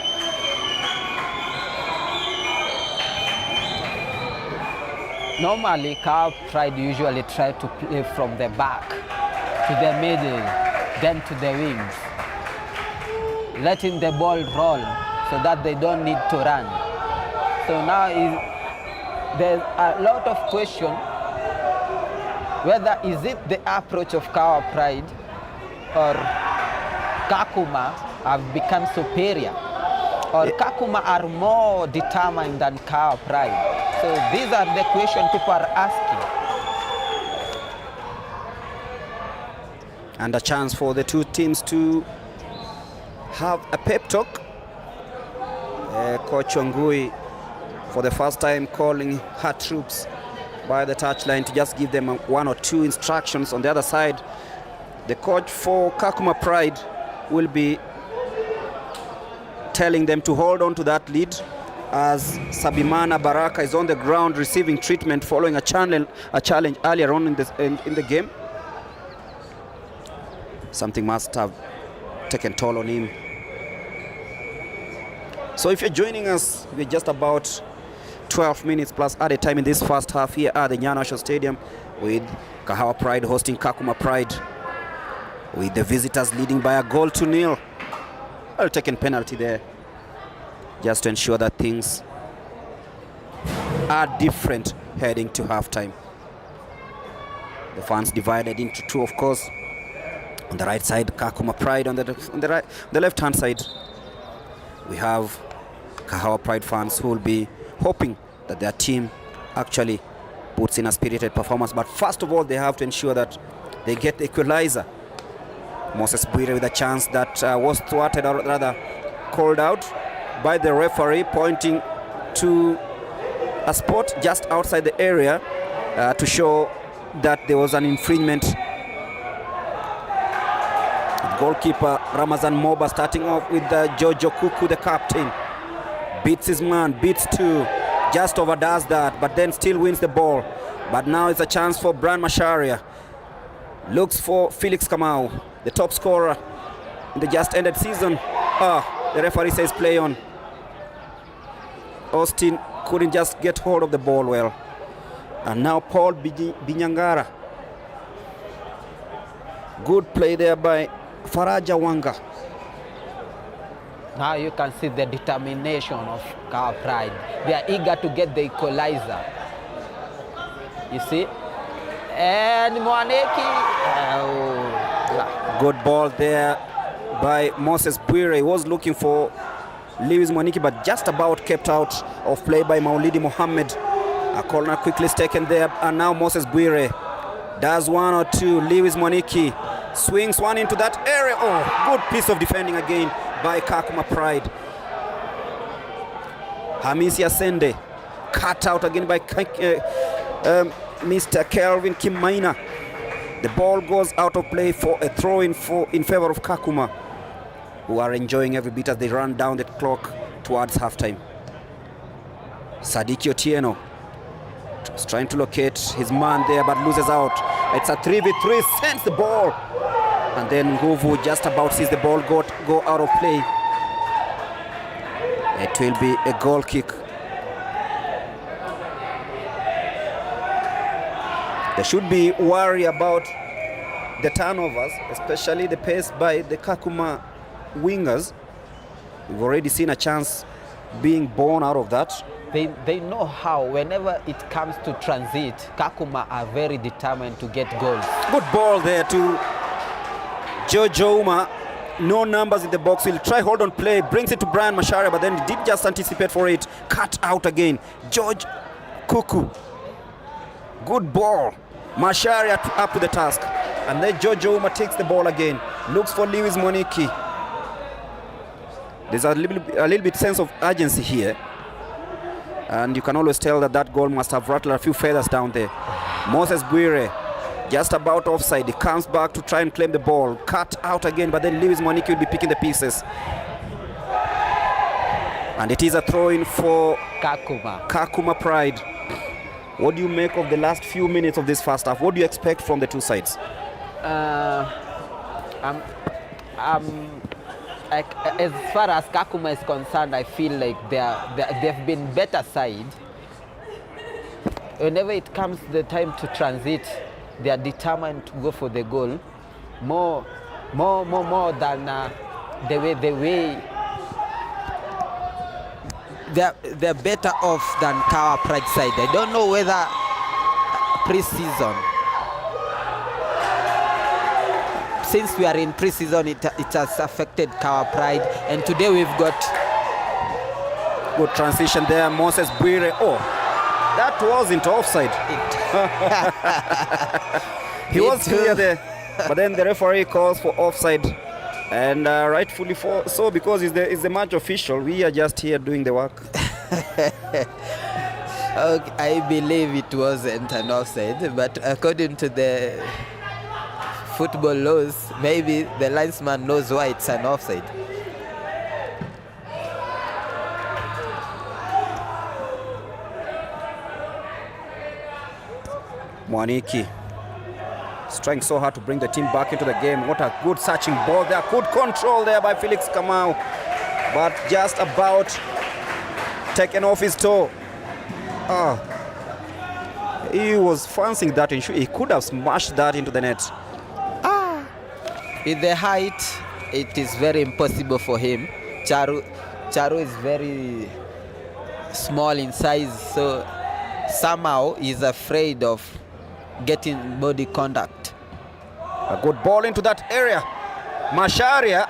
Normally, Kahawa Pride usually try to play from the back to the middle, then to the wings, letting the ball roll so that they don't need to run. So now there's a lot of question whether is it the approach of Kahawa Pride or Kakuma have become superior. or Kakuma are more determined than Kahawa Pride? So these are the questions people are asking. And a chance for the two teams to have a pep talk. Coach Ongui, for the first time, calling her troops by the touchline to just give them one or two instructions. On the other side, the coach for Kakuma Pride will be telling them to hold on to that lead as Sabimana Baraka is on the ground receiving treatment following a challenge earlier on in the game. Something must have taken toll on him. So if you're joining us, we're just about 12 minutes plus added time in this first half here at the Nyayo Stadium, with Kahawa Pride hosting Kakuma Pride, with the visitors leading by a 1-0. Well taken penalty there, just to ensure that things are different heading to halftime. The fans divided into two, of course. On the right side, Kakuma Pride. On the left-hand side, we have Kahawa Pride fans who will be hoping that their team actually puts in a spirited performance. But first of all, they have to ensure that they get the equalizer. Moses Bwire with a chance that was thwarted, or rather called out by the referee, pointing to a spot just outside the area to show that there was an infringement. Goalkeeper Ramazan Moba starting off with Jojo Kuku, the captain. Beats his man, beats two, just overdoes that, but then still wins the ball. But now it's a chance for Brian Masharia. Looks for Felix Kamau, the top scorer in the just ended season. The referee says play on. Austin couldn't just get hold of the ball well. And now Paul Binyangara. Good play there by Faraja Wanga. Now you can see the determination of Kahawa Pride. They are eager to get the equalizer. You see? And Mwaneki. Good ball there by Moses Bwire. He was looking for Lewis Mwaniki, but just about kept out of play by Maulidi Mohammed. A corner quickly taken there, and now Moses Bwire does one or two. Lewis Mwaniki swings one into that area. Oh, good piece of defending again by Kakuma Pride. Hamisi Asende cut out again by Mr. Kelvin Kimaina. The ball goes out of play for a throw-in in favor of Kakuma, who are enjoying every bit as they run down the clock towards halftime. Sadiki Otieno is trying to locate his man there, but loses out. It's a 3v3, sends the ball. And then Nguvu just about sees the ball go out of play. It will be a goal kick. They should be worried about the turnovers, especially the pace by the Kakuma wingers. We've already seen a chance being born out of that. They know how, whenever it comes to transit, Kakuma are very determined to get goals. Good ball there to Jojo Uma. No numbers in the box. He'll try hold on play, brings it to Brian Masharia, but then he did just anticipate for it. Cut out again. George Kuku. Good ball. Masharia up to the task. And then Jojo Uma takes the ball again. Looks for Lewis Moniki. There's a little bit sense of urgency here. And you can always tell that that goal must have rattled a few feathers down there. Moses Bwire just about offside. He comes back to try and claim the ball. Cut out again, but then Lewis Moniki will be picking the pieces. And it is a throw-in for Kakuma Pride. What do you make of the last few minutes of this first half? What do you expect from the two sides? As far as Kakuma is concerned, I feel like they've been better side. Whenever it comes the time to transit, they are determined to go for the goal more than the way they're better off than Kahawa Pride side. I don't know whether pre-season, since we are in pre-season, it has affected Kahawa Pride, and today we've got Good transition there, Moses Bwire. Oh, that wasn't offside. He was clear there, but then the referee calls for offside, and rightfully so, because he's the match official. We are just here doing the work. Okay, I believe it wasn't an offside, but according to the football laws, maybe the linesman knows why it's an offside. Mwaniki is trying so hard to bring the team back into the game. What a good searching ball there. Good control there by Felix Kamau, but just about taken off his toe. He was fancying that, and he could have smashed that into the net. With the height, it is very impossible for him. Charu is very small in size, so somehow he's afraid of getting body contact. A good ball into that area. Masharia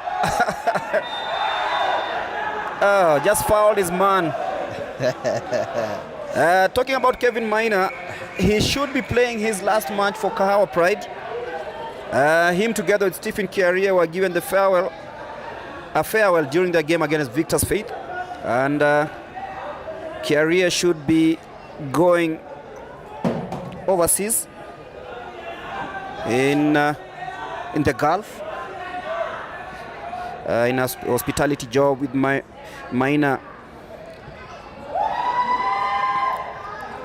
just fouled his man. Talking about Kevin Maina, he should be playing his last match for Kahawa Pride. Him together with Stephen Kiaria were given a farewell during the game against Victor's Faith, and Kiaria should be going overseas in the Gulf in a hospitality job with Maina,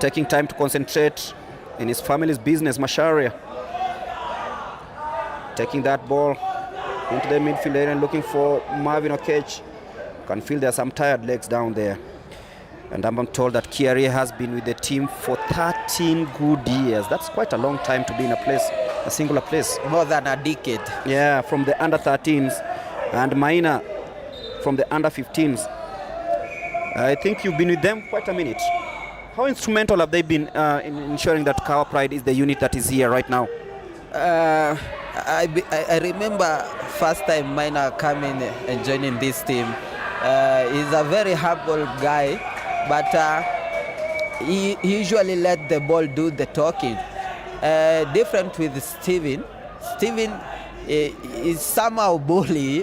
taking time to concentrate in his family's business. Masharia taking that ball into the midfield area and looking for Marvin Okech. Can feel there are some tired legs down there. And I'm told that Kiaria has been with the team for 13 good years. That's quite a long time to be in a singular place. More than a decade. Yeah, from the under 13s, and Maina from the under 15s. I think you've been with them quite a minute. How instrumental have they been in ensuring that Kahawa Pride is the unit that is here right now? I remember first time Maina coming and joining this team. He's a very humble guy, but he usually let the ball do the talking. Different with Steven. Steven is somehow bully.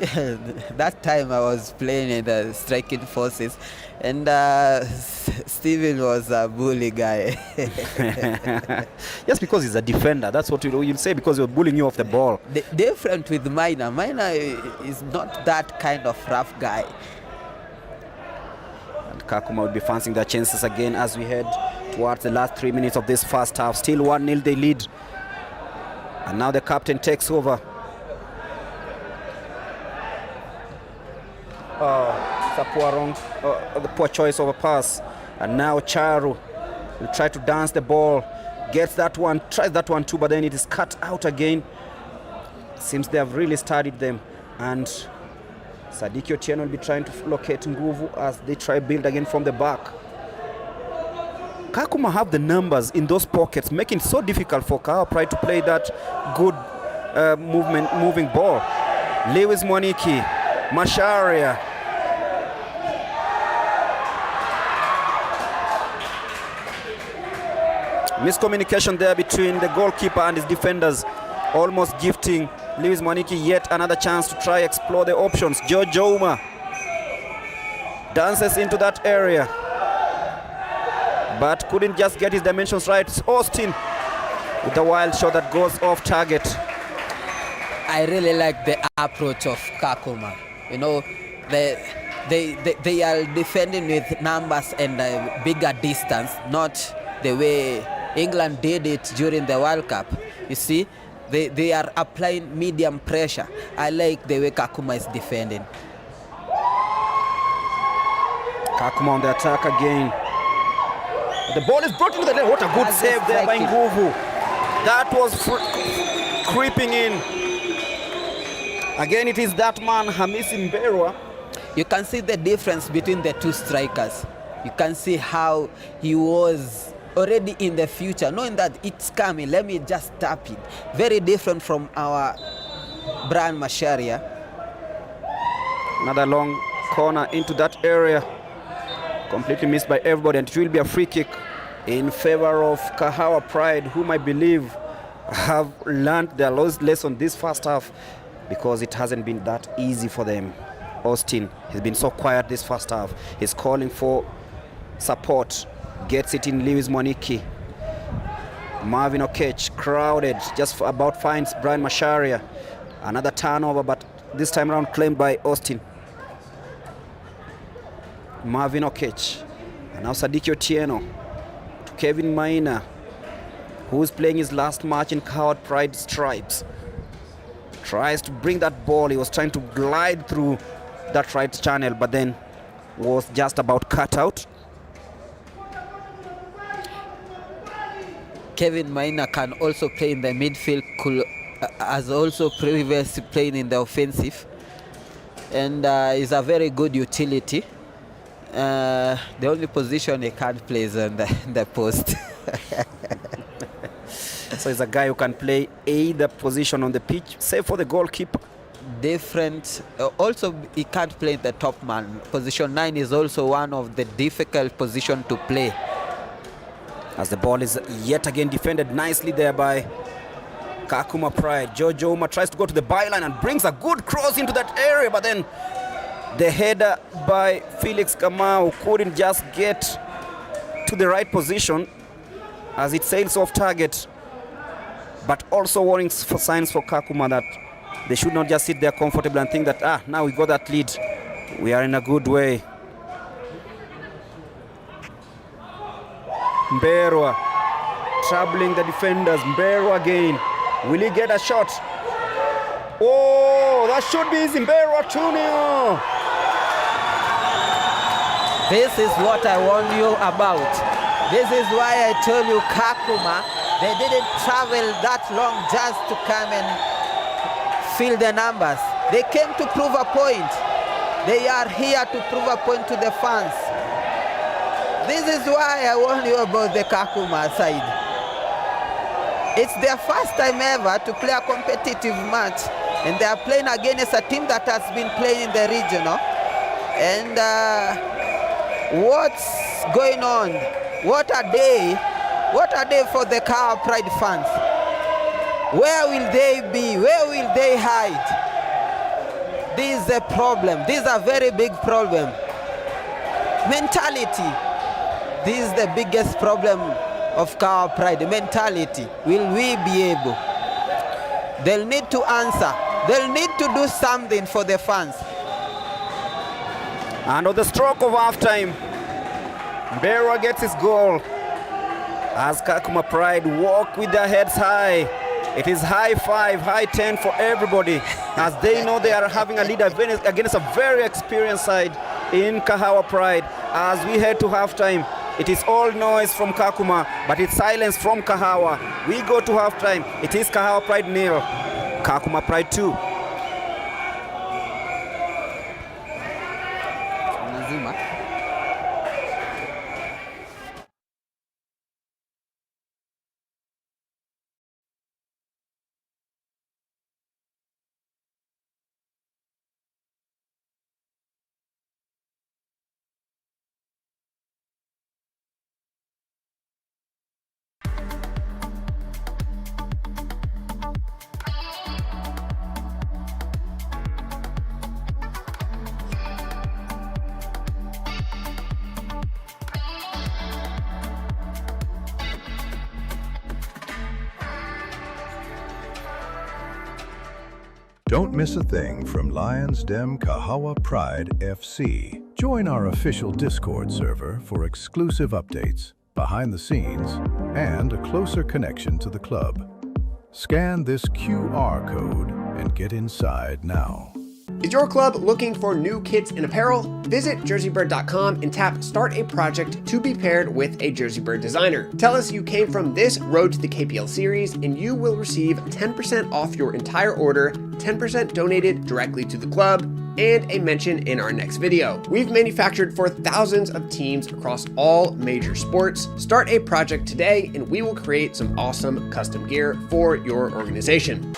That time I was playing in the striking forces, and Steven was a bully guy. Just because he's a defender, that's what you'll say, because he's bullying you off the ball. Different with Maina. Maina is not that kind of rough guy. And Kakuma will be fancying their chances again as we head towards the last 3 minutes of this first half. Still 1-0 they lead. And now the captain takes over. It's the poor choice of a pass. And now Charu will try to dance the ball. Gets that one, tries that one too, but then it is cut out again. Seems they have really studied them. And Sadiki Otieno will be trying to locate Nguvu as they try build again from the back. Kakuma have the numbers in those pockets, making it so difficult for Kahawa Pride to play that good moving ball. Lewis Mwaniki, Masharia. Miscommunication there between the goalkeeper and his defenders, almost gifting Lewis Mwaniki yet another chance to try explore the options. George Jouma dances into that area, but couldn't just get his dimensions right. It's Austin with the wild shot that goes off target. I really like the approach of Kakuma. You know, they are defending with numbers and a bigger distance, not the way England did it during the World Cup. You see, they are applying medium pressure. I like the way Kakuma is defending. Kakuma on the attack again. The ball is brought into the net. What a good save there by Nguvu. That was creeping in. Again, it is that man, Hamisi Mberwa. You can see the difference between the two strikers. You can see how he was already in the future, knowing that it's coming, let me just tap it. Very different from our Brian Masharia. Another long corner into that area. Completely missed by everybody, and it will be a free kick in favor of Kahawa Pride, whom I believe have learned their lesson this first half, because it hasn't been that easy for them. Austin has been so quiet this first half. He's calling for support. Gets it in Lewis Mwaniki. Marvin Okech, crowded, just about finds Brian Masharia. Another turnover, but this time around claimed by Austin. Marvin Okech. And now Sadiki Otieno to Kevin Maina, who's playing his last match in Kahawa Pride stripes. Tries to bring that ball. He was trying to glide through that right channel, but then was just about cut out. Kevin Maina can also play in the midfield, has also previously played in the offensive, and is a very good utility. The only position he can't play is on the post. So he's a guy who can play either position on the pitch, save for the goalkeeper. Different. Also, he can't play the top man. Position 9 is also one of the difficult positions to play. As the ball is yet again defended nicely there by Kakuma Pride. Jojo Uma tries to go to the byline and brings a good cross into that area, but then the header by Felix Kamau couldn't just get to the right position as it sails off target. But also warning signs for Kakuma that they should not just sit there comfortable and think that, now we got that lead, we are in a good way. Mberwa troubling the defenders. Mberwa again. Will he get a shot? Oh, that should be easy. Mberwa 2-0. This is what I warned you about. This is why I told you Kakuma, they didn't travel that long just to come and fill the numbers. They came to prove a point. They are here to prove a point to the fans. This is why I warned you about the Kakuma side. It's their first time ever to play a competitive match, and they are playing against a team that has been playing in the regional. And what's going on? What a day! What a day for the Kahawa Pride fans. Where will they be? Where will they hide? This is a problem. This is a very big problem. Mentality. This is the biggest problem of Kahawa Pride. Mentality. Will we be able? They'll need to answer. They'll need to do something for the fans. And on the stroke of halftime, Mberwa gets his goal. As Kakuma Pride walk with their heads high. It is high 5, high 10 for everybody, as they know they are having a lead against a very experienced side in Kahawa Pride. As we head to halftime, it is all noise from Kakuma, but it's silence from Kahawa. We go to halftime. It is Kahawa Pride 0, Kakuma Pride 2. Don't miss a thing from Lions Den Kahawa Pride FC. Join our official Discord server for exclusive updates, behind the scenes, and a closer connection to the club. Scan this QR code and get inside now. Is your club looking for new kits and apparel? Visit JerseyBird.com and tap Start a Project to be paired with a JerseyBird designer. Tell us you came from this Road to the KPL series and you will receive 10% off your entire order, 10% donated directly to the club, and a mention in our next video. We've manufactured for thousands of teams across all major sports. Start a project today and we will create some awesome custom gear for your organization.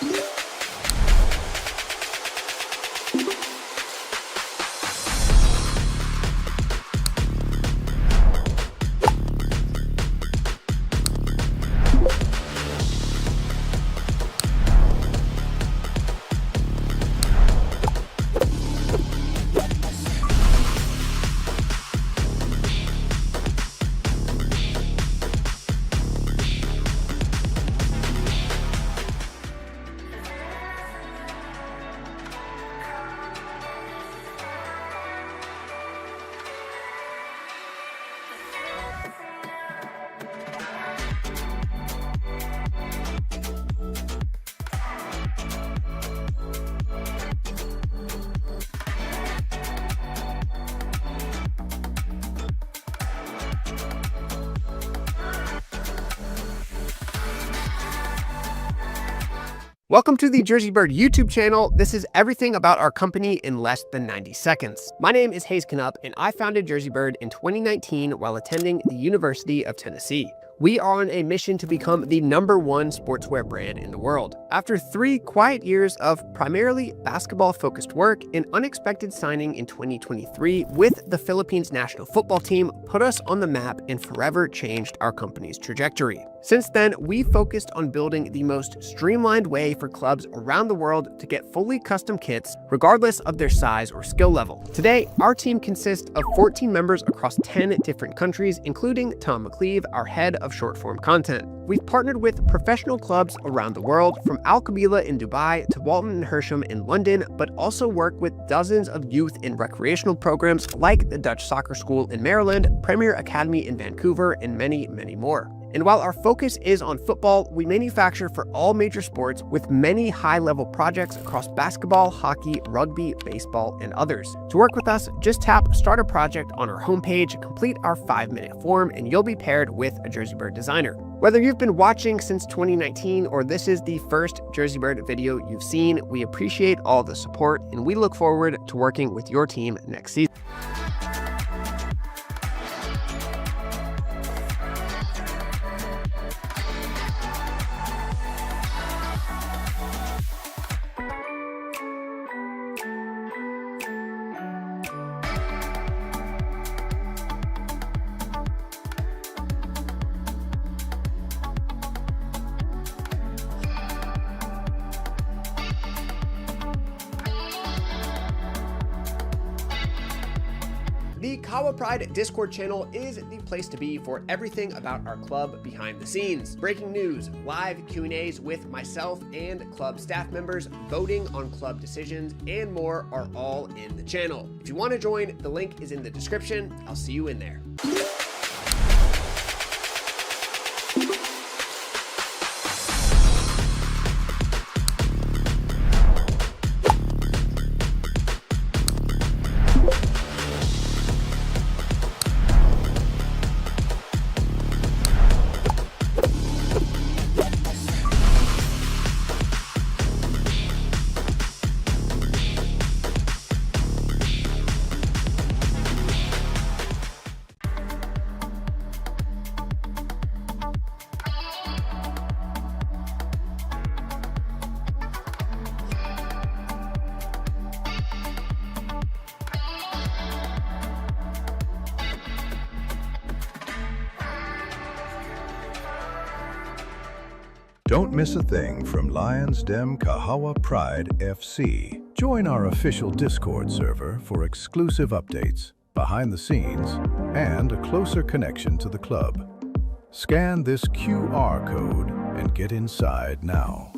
Welcome to the JerseyBird YouTube channel. This is everything about our company in less than 90 seconds. My name is Kahawa, and I founded JerseyBird in 2019 while attending the University of Tennessee. We are on a mission to become the #1 sportswear brand in the world. After 3 quiet years of primarily basketball-focused work, an unexpected signing in 2023 with the Philippines national football team put us on the map and forever changed our company's trajectory. Since then, we focused on building the most streamlined way for clubs around the world to get fully custom kits, regardless of their size or skill level. Today, our team consists of 14 members across 10 different countries, including Tom McCleve, our head of short-form content. We've partnered with professional clubs around the world, from Al Qabila in Dubai to Walton & Hersham in London, but also work with dozens of youth and recreational programs like the Dutch Soccer School in Maryland, Premier Academy in Vancouver, and many, many more. And while our focus is on football, we manufacture for all major sports with many high-level projects across basketball, hockey, rugby, baseball, and others. To work with us, just tap Start a Project on our homepage, complete our 5-minute form, and you'll be paired with a JerseyBird designer. Whether you've been watching since 2019 or this is the first JerseyBird video you've seen, we appreciate all the support, and we look forward to working with your team next season. The Kahawa Pride Discord channel is the place to be for everything about our club behind the scenes. Breaking news, live Q&As with myself and club staff members, voting on club decisions, and more are all in the channel. If you want to join, the link is in the description. I'll see you in there. Don't miss a thing from Lions Den Kahawa Pride FC. Join our official Discord server for exclusive updates, behind the scenes, and a closer connection to the club. Scan this QR code and get inside now.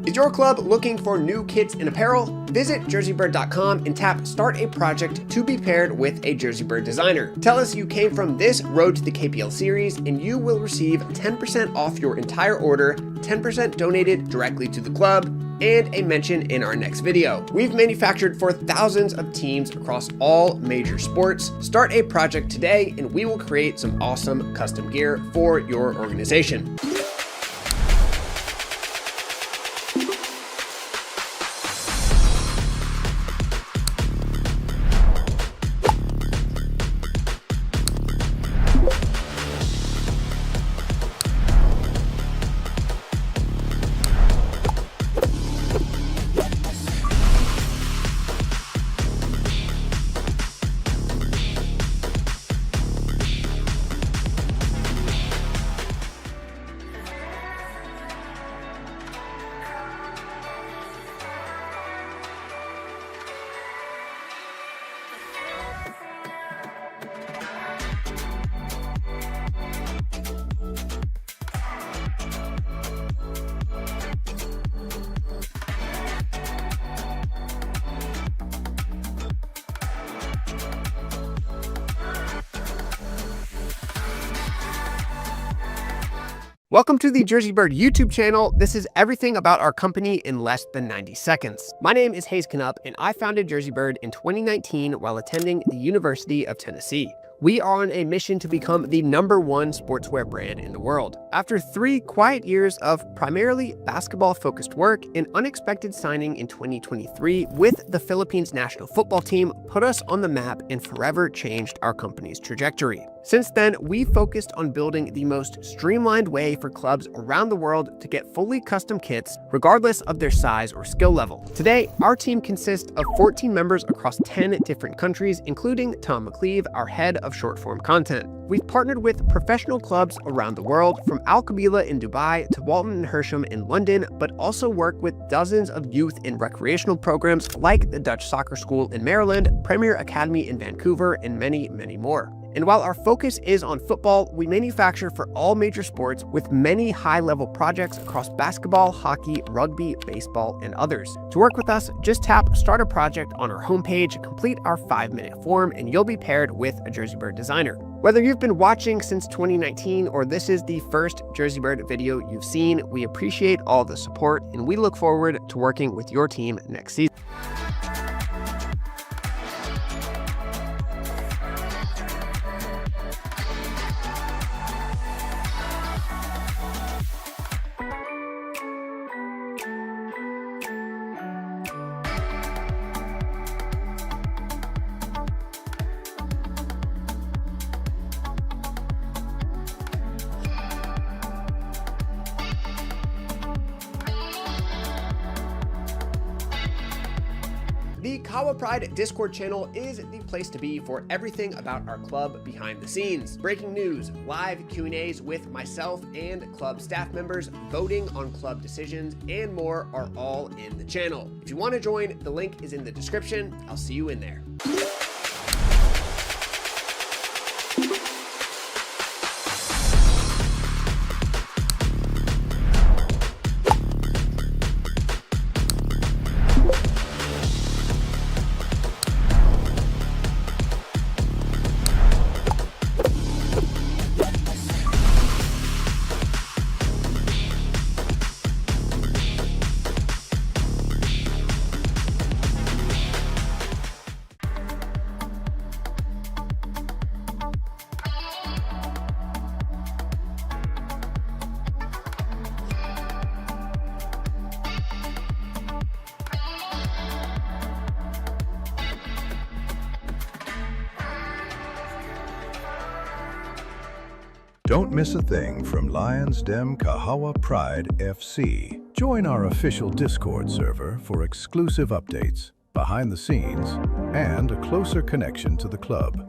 Is your club looking for new kits and apparel? Visit JerseyBird.com and tap Start a Project to be paired with a JerseyBird designer. Tell us you came from this Road to the KPL series and you will receive 10% off your entire order, 10% donated directly to the club, and a mention in our next video. We've manufactured for thousands of teams across all major sports. Start a project today and we will create some awesome custom gear for your organization. Welcome to the JerseyBird YouTube channel. This is everything about our company in less than 90 seconds. My name is Kahawa, and I founded JerseyBird in 2019 while attending the University of Tennessee. We are on a mission to become the #1 sportswear brand in the world. After 3 quiet years of primarily basketball-focused work, an unexpected signing in 2023 with the Philippines national football team put us on the map and forever changed our company's trajectory. Since then, we focused on building the most streamlined way for clubs around the world to get fully custom kits, regardless of their size or skill level. Today, our team consists of 14 members across 10 different countries, including Tom McCleve, our head of short-form content. We've partnered with professional clubs around the world, from Al Qabila in Dubai to Walton and Hersham in London, but also work with dozens of youth and recreational programs like the Dutch Soccer School in Maryland, Premier Academy in Vancouver, and many, many more. And while our focus is on football, we manufacture for all major sports with many high-level projects across basketball, hockey, rugby, baseball, and others. To work with us, just tap Start a Project on our homepage, complete our 5-minute form, and you'll be paired with a JerseyBird designer. Whether you've been watching since 2019 or this is the first JerseyBird video you've seen, we appreciate all the support, and we look forward to working with your team next season. The Kahawa Pride Discord channel is the place to be for everything about our club behind the scenes. Breaking news, live Q&As with myself and club staff members, voting on club decisions, and more are all in the channel. If you want to join, the link is in the description. I'll see you in there. Don't miss a thing from Lions Den Kahawa Pride FC. Join our official Discord server for exclusive updates, behind the scenes, and a closer connection to the club.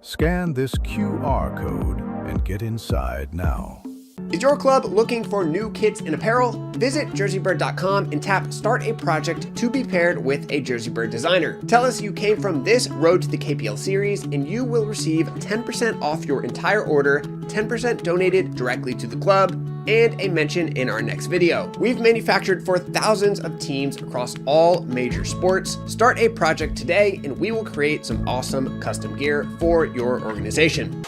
Scan this QR code and get inside now. Is your club looking for new kits and apparel? Visit JerseyBird.com and tap Start a Project to be paired with a JerseyBird designer. Tell us you came from this Road to the KPL series and you will receive 10% off your entire order, 10% donated directly to the club, and a mention in our next video. We've manufactured for thousands of teams across all major sports. Start a project today and we will create some awesome custom gear for your organization.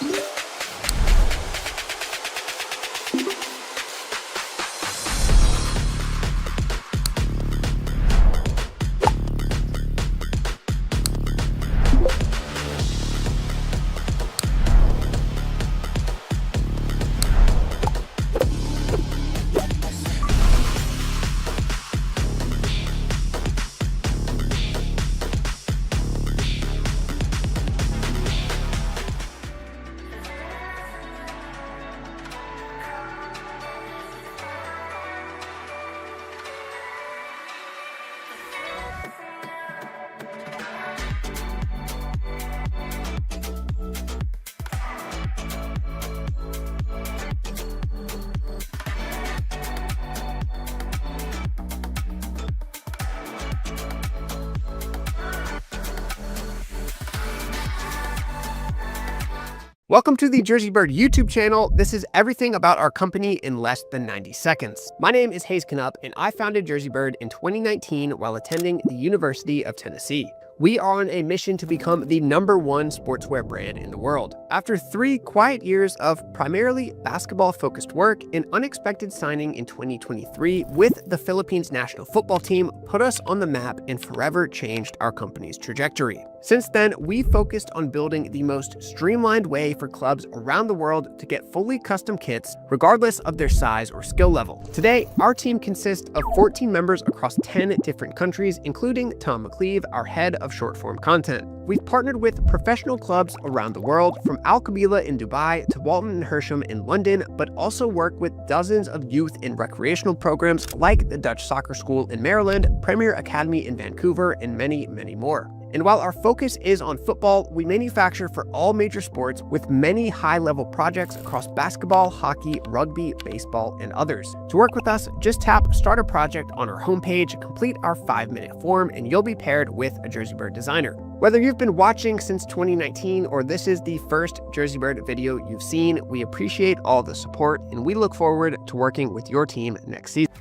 Welcome to the JerseyBird YouTube channel. This is everything about our company in less than 90 seconds. My name is Kahawa, and I founded JerseyBird in 2019 while attending the University of Tennessee. We are on a mission to become the #1 sportswear brand in the world. After 3 quiet years of primarily basketball-focused work, an unexpected signing in 2023 with the Philippines national football team put us on the map and forever changed our company's trajectory. Since then, we focused on building the most streamlined way for clubs around the world to get fully custom kits, regardless of their size or skill level. Today, our team consists of 14 members across 10 different countries, including Tom McLeave, our head of short-form content. We've partnered with professional clubs around the world, from Al Qabila in Dubai to Walton and Hersham in London, but also work with dozens of youth and recreational programs like the Dutch Soccer School in Maryland, Premier Academy in Vancouver, and many, many more. And while our focus is on football, we manufacture for all major sports with many high-level projects across basketball, hockey, rugby, baseball, and others. To work with us, just tap Start a Project on our homepage, complete our 5-minute form, and you'll be paired with a JerseyBird designer. Whether you've been watching since 2019 or this is the first JerseyBird video you've seen, we appreciate all the support, and we look forward to working with your team next season.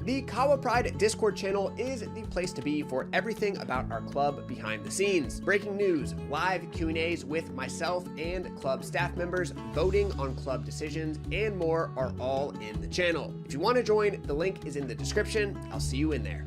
The Kahawa Pride Discord channel is the place to be for everything about our club behind the scenes. Breaking news, live Q&As with myself and club staff members, voting on club decisions, and more are all in the channel. If you want to join, the link is in the description. I'll see you in there.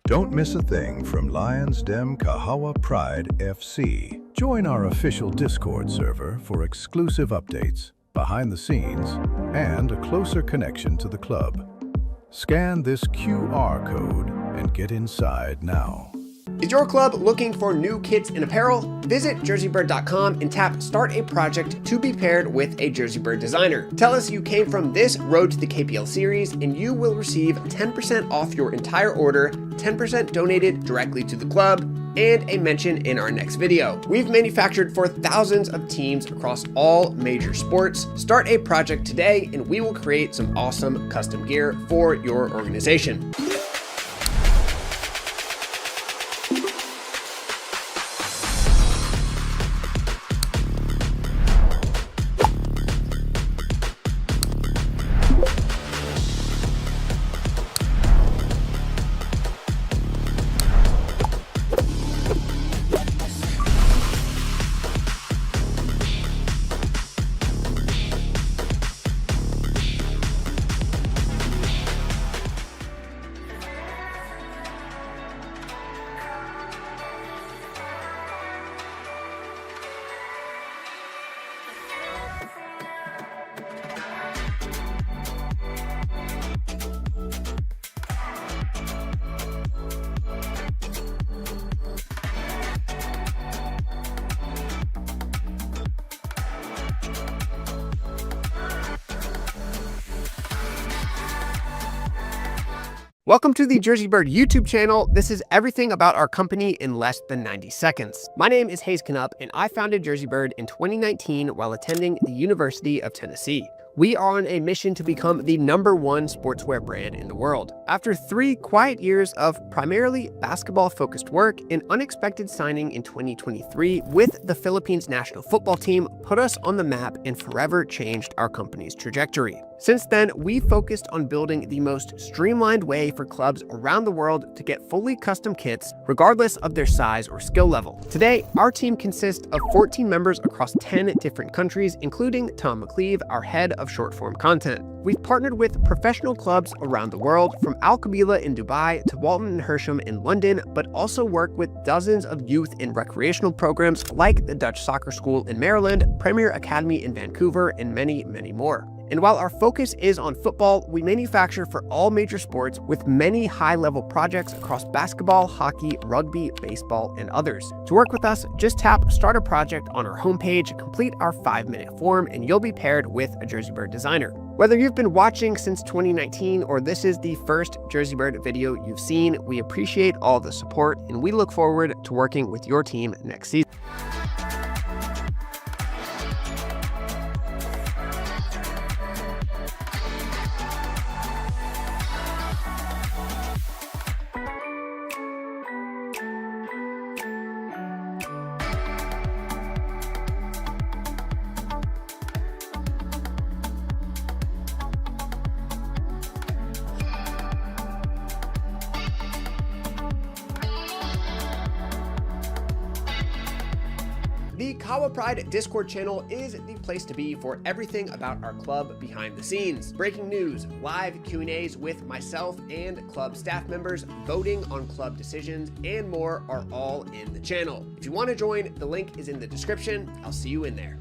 Don't miss a thing from Lions Den Kahawa Pride FC. Join our official Discord server for exclusive updates, behind the scenes, and a closer connection to the club. Scan this QR code and get inside now. Is your club looking for new kits and apparel? Visit JerseyBird.com and tap Start a Project to be paired with a JerseyBird designer. Tell us you came from this Road to the KPL series and you will receive 10% off your entire order, 10% donated directly to the club, and a mention in our next video. We've manufactured for thousands of teams across all major sports. Start a project today and we will create some awesome custom gear for your organization. Welcome to the JerseyBird YouTube channel. This is everything about our company in less than 90 seconds. My name is Kahawa, and I founded JerseyBird in 2019 while attending the University of Tennessee. We are on a mission to become the #1 sportswear brand in the world. After 3 quiet years of primarily basketball-focused work, an unexpected signing in 2023 with the Philippines national football team put us on the map and forever changed our company's trajectory. Since then, we've focused on building the most streamlined way for clubs around the world to get fully custom kits, regardless of their size or skill level. Today, our team consists of 14 members across 10 different countries, including Tom McCleve, our head of short-form content. We've partnered with professional clubs around the world, from Al Qabila in Dubai to Walton and Hersham in London, but also work with dozens of youth and recreational programs like the Dutch Soccer School in Maryland, Premier Academy in Vancouver, and many, many more. And while our focus is on football, we manufacture for all major sports with many high-level projects across basketball, hockey, rugby, baseball, and others. To work with us, just tap Start a Project on our homepage, complete our 5-minute form, and you'll be paired with a JerseyBird designer. Whether you've been watching since 2019 or this is the first JerseyBird video you've seen, we appreciate all the support, and we look forward to working with your team next season. The Kahawa Pride Discord channel is the place to be for everything about our club behind the scenes. Breaking news, live Q&As with myself and club staff members, voting on club decisions, and more are all in the channel. If you want to join, the link is in the description. I'll see you in there.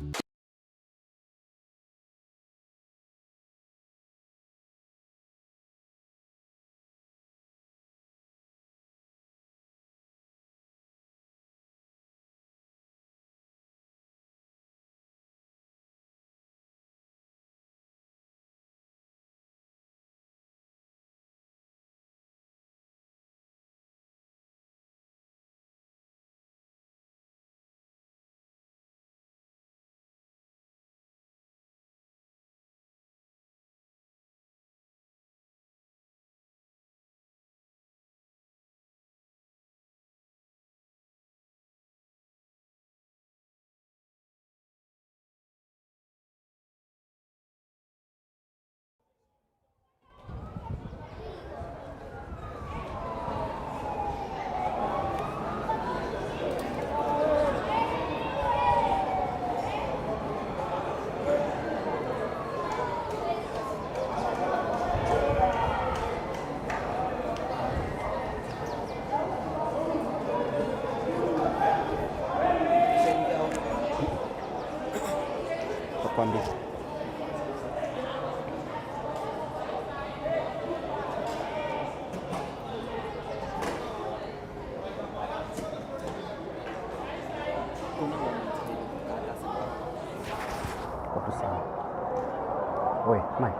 Oi, mai.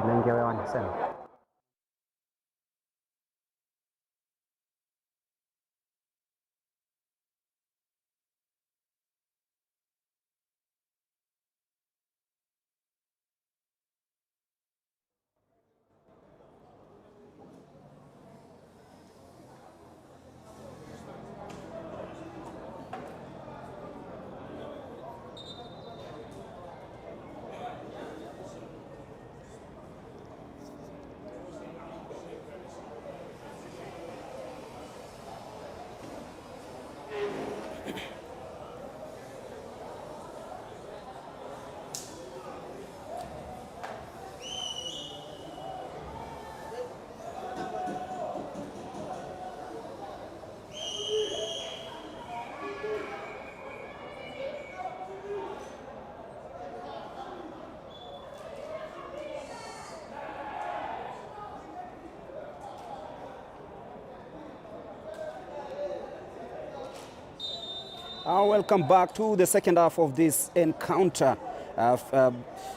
Naingia hewani sana. Welcome back to the second half of this encounter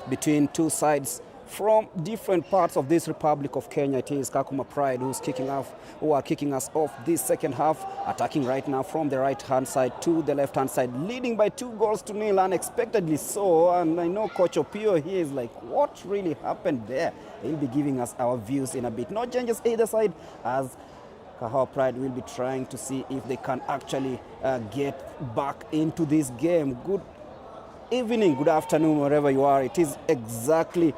between two sides from different parts of this Republic of Kenya. It is Kakuma Pride who are kicking us off this second half, attacking right now from the right-hand side to the left-hand side, leading by 2-0, unexpectedly so. And I know Coach Opio here is like, what really happened there? He'll be giving us our views in a bit. No changes either side, as Kahawa Pride will be trying to see if they can actually get back into this game. Good evening, good afternoon, wherever you are. It is exactly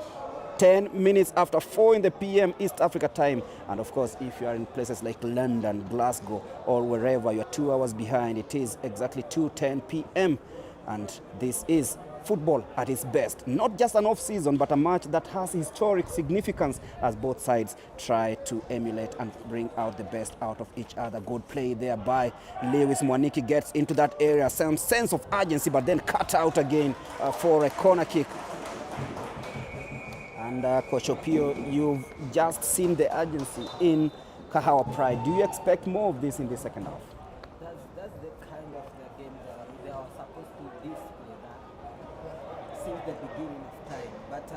10 minutes after 4 in the PM East Africa time. And of course, if you are in places like London, Glasgow, or wherever, you're 2 hours behind. It is exactly 2:10 PM. And this is football at its best. Not just an off-season, but a match that has historic significance as both sides try to emulate and bring out the best out of each other. Good play there by Lewis Mwaniki, gets into that area, some sense of urgency, but then cut out again for a corner kick. And Coach Opio, you've just seen the urgency in Kahawa Pride. Do you expect more of this in the second half? That's the kind of the game that they are supposed to display that since the beginning of time. But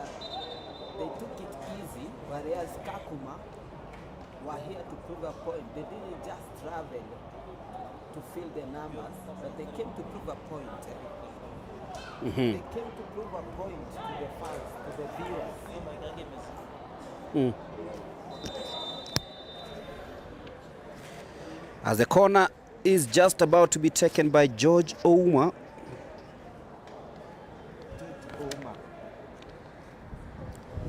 they took it easy, whereas Kakuma were here to prove a point. They didn't just travel to fill the numbers, but they came to prove a point. They came to prove a point to the fans, to the viewers. As the corner is just about to be taken by George Ouma.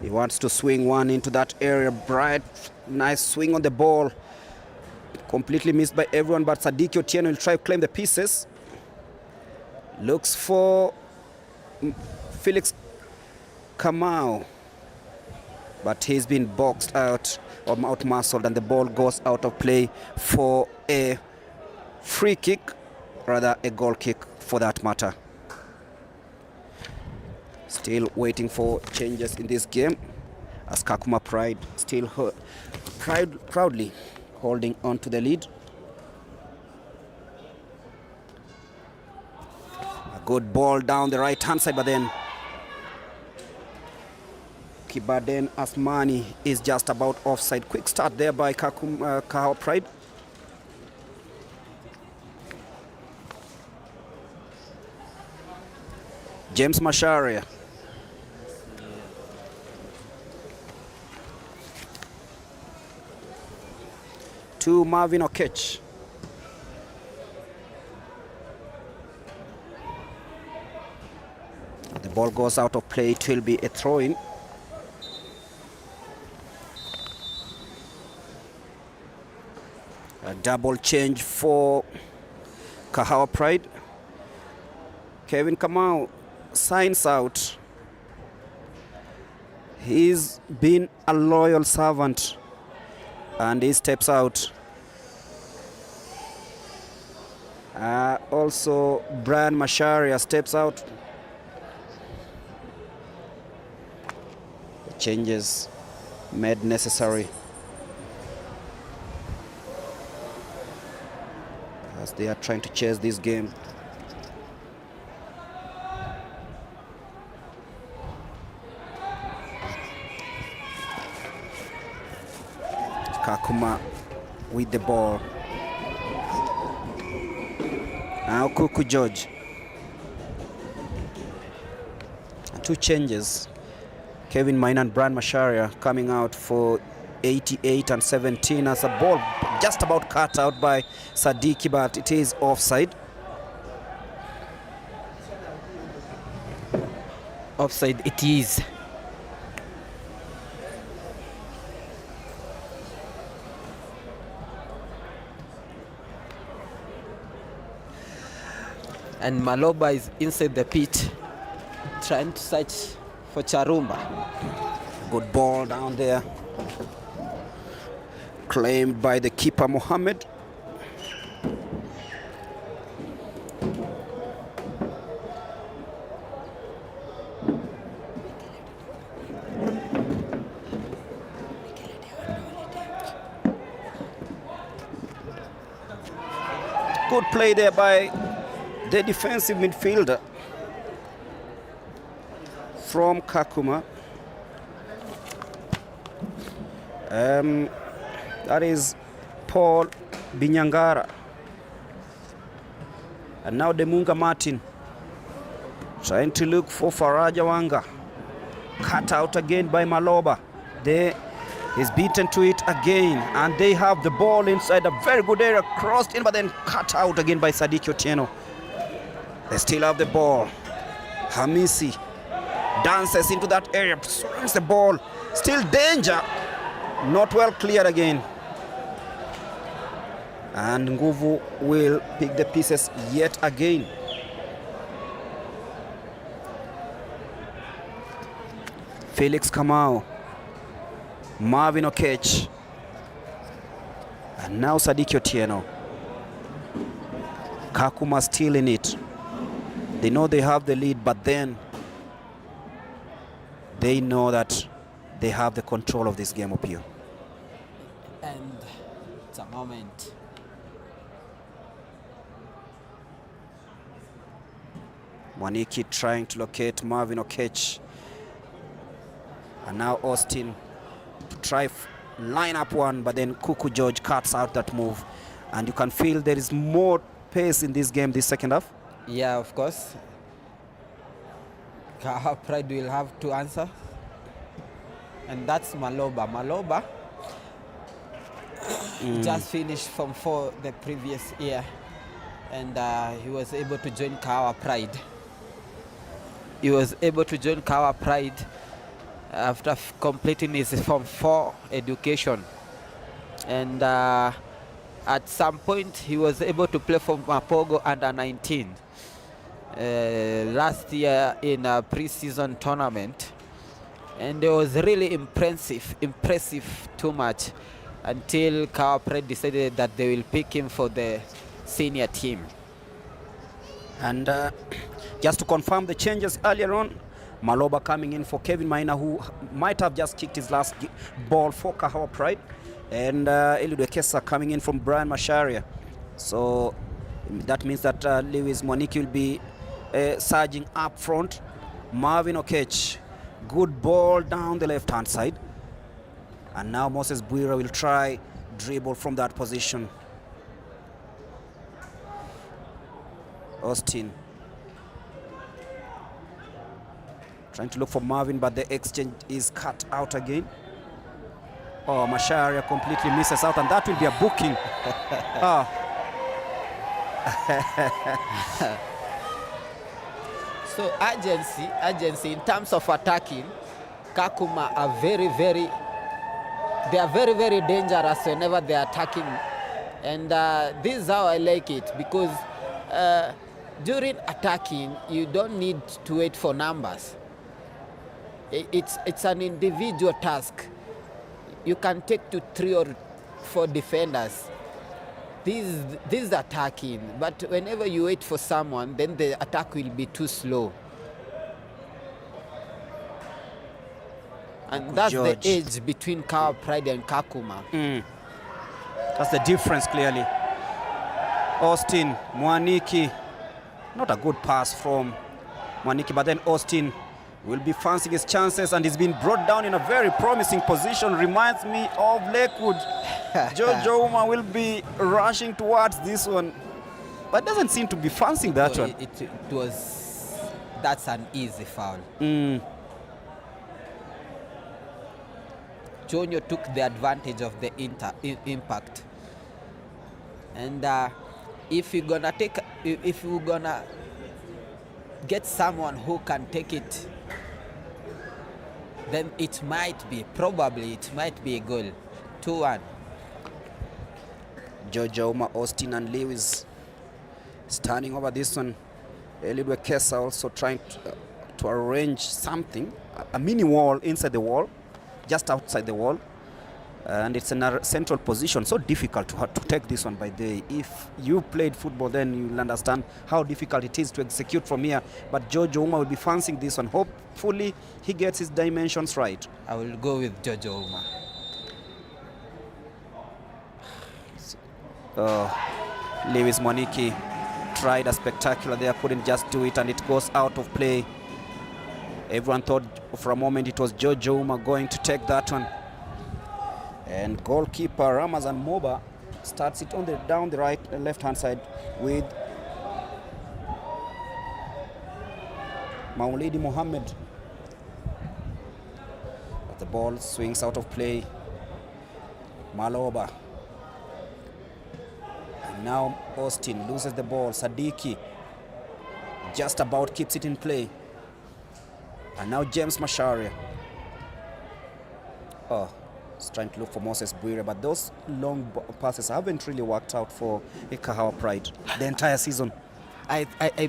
He wants to swing one into that area. Bright, nice swing on the ball. Completely missed by everyone, but Sadiki Otieno will try to claim the pieces. Looks for Felix Kamau, but he's been boxed out or out-muscled, and the ball goes out of play for a free kick, rather a goal kick for that matter. Still waiting for changes in this game as Kakuma Pride still proudly holding on to the lead. A good ball down the right-hand side, but then Kibaden Asmani is just about offside. Quick start there by Kahawa Pride. James Masharia. To Marvin Okech. The ball goes out of play. It will be a throw-in. A double change for Kahawa Pride. Kevin Kamau signs out. He's been a loyal servant and he steps out. Also, Brian Masharia steps out. The changes made necessary as they are trying to chase this game. Kakuma with the ball. Now Kuku George. Two changes. Kevin Maina and Brian Masharia coming out for 88 and 17 as a ball just about cut out by Sadiki, but it is offside. Offside it is. And Maloba is inside the pit trying to search for Charumba. Good ball down there. Claimed by the keeper Mohammed. Good play there by the defensive midfielder from Kakuma. That is Paul Binyangara. And now Demunga Martin trying to look for Faraja Wanga. Cut out again by Maloba. There is beaten to it again, and they have the ball inside a very good area, crossed in, but then cut out again by Sadiki Otieno. They still have the ball. Hamisi dances into that area, swings the ball, still danger, not well cleared again. And Nguvu will pick the pieces yet again. Felix Kamau, Marvin Okech, and now Sadiki Otieno. Kakuma still in it. They know they have the lead, but then they know that they have the control of this game up here. And it's a moment. Mwaniki trying to locate Marvin Okech. And now Austin to try line up one, but then Kuku George cuts out that move. And you can feel there is more pace in this game, this second half. Yeah, of course. Kahawa Pride will have to answer. And that's Maloba. Maloba just finished Form 4 the previous year. And he was able to join Kahawa Pride. He was able to join Kahawa Pride after completing his Form 4 education. And at some point, he was able to play for Mapogo under 19. Last year in a pre-season tournament. And it was really impressive too much until Kahawa Pride decided that they will pick him for the senior team. And just to confirm the changes earlier on, Maloba coming in for Kevin Maina, who might have just kicked his last ball for Kahawa Pride. And Eliud Ekesa coming in from Brian Masharia. So that means that Lewis Mwaniki will be surging up front. Marvin Okech, good ball down the left-hand side. And now Moses Buira will try dribble from that position. Austin trying to look for Marvin, but the exchange is cut out again. Oh, Masharia completely misses out, and that will be a booking. So urgency in terms of attacking, Kakuma are very dangerous whenever they are attacking. And this is how I like it, because during attacking, you don't need to wait for numbers. It's an individual task. You can take to 3 or 4 defenders. This is attacking, but whenever you wait for someone, then the attack will be too slow. And that's George. the edge between Kahawa Pride and Kakuma. That's the difference clearly. Austin, Mwaniki, not a good pass from Mwaniki, but then Austin will be fancying his chances, and he's been brought down in a very promising position. Reminds me of Lakewood. Jojo Uma will be rushing towards this one, but doesn't seem to be fancying that one. That's an easy foul. Jonyo took the advantage of the impact. And if you're gonna get someone who can take it, then it might be a goal. 2-1. Jojo Uma, Austin, and Lewis standing over this one. Eliud Ekesa also trying to arrange something, a mini wall inside the wall, just outside the wall. And it's in a central position, so difficult to take this one by day. If you played football, then you'll understand how difficult it is to execute from here. But Jojo Uma will be fancying this one. Hopefully he gets his dimensions right. I will go with Jojo Uma. Lewis Mwaniki tried a spectacular there, couldn't just do it, and it goes out of play. Everyone thought for a moment it was Jojo Uma going to take that one. And goalkeeper Ramazan Moba starts it on down the left-hand side with Maulidi Mohammed. But the ball swings out of play. Maloba. And now Austin loses the ball. Sadiki just about keeps it in play. And now James Macharia. Oh, he's trying to look for Moses Bwire, but those long passes haven't really worked out for Kahawa Pride the entire season. I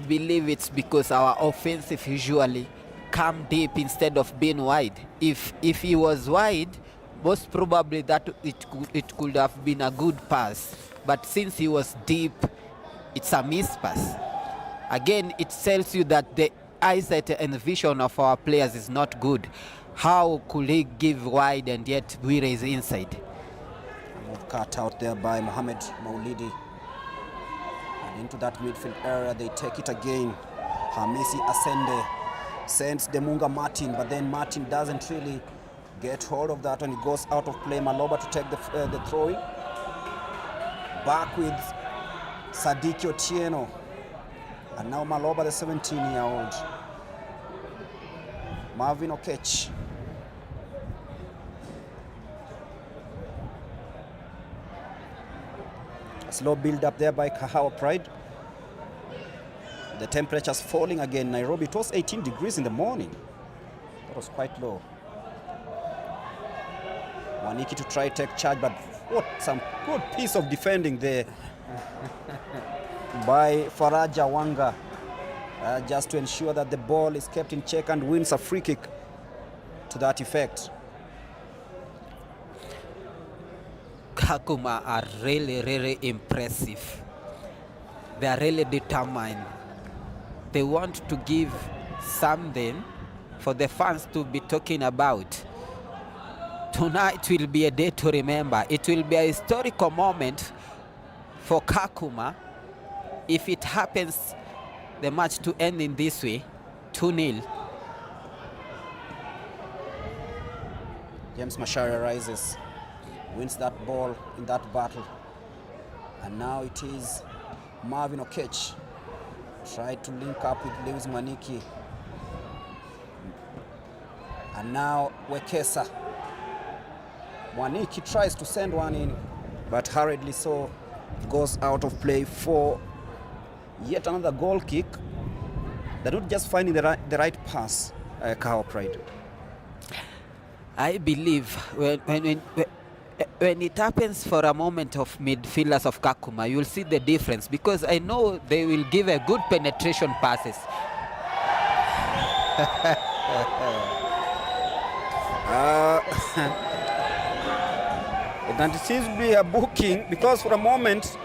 believe it's because our offensive usually come deep instead of being wide. If he was wide, most probably that it could have been a good pass. But since he was deep, it's a missed pass. Again, it tells you that the eyesight and the vision of our players is not good. How could he give wide and yet Bwire is inside? Move cut out there by Mohamed Maulidi. And into that midfield area, they take it again. Hamisi Asende sends Demunga Martin, but then Martin doesn't really get hold of that and he goes out of play. Maloba to take the throw in. Back with Sadiki Otieno. And now Maloba, the 17-year-old. Marvin Okech. A slow build up there by Kahawa Pride. The temperature's falling again. Nairobi, it was 18 degrees in the morning. That was quite low. Waniki to try take charge, but what some good piece of defending there by Faraja Wanga, just to ensure that the ball is kept in check and wins a free kick to that effect. Kakuma are really impressive. They are really determined. They want to give something for the fans to be talking about. Tonight will be a day to remember. It will be a historical moment for Kakuma if it happens the match to end in this way, 2-0. James Macharia rises, wins that ball in that battle. And now it is Marvin Okech. Tried to link up with Lewis Mwaniki. And now Wekesa. Mwaniki tries to send one in, but hurriedly so goes out of play for yet another goal kick. They're not just finding the right pass, Kahawa Pride. I believe when it happens for a moment of midfielders of Kakuma, you'll see the difference, because I know they will give a good penetration passes. And it seems to be a booking, because for a moment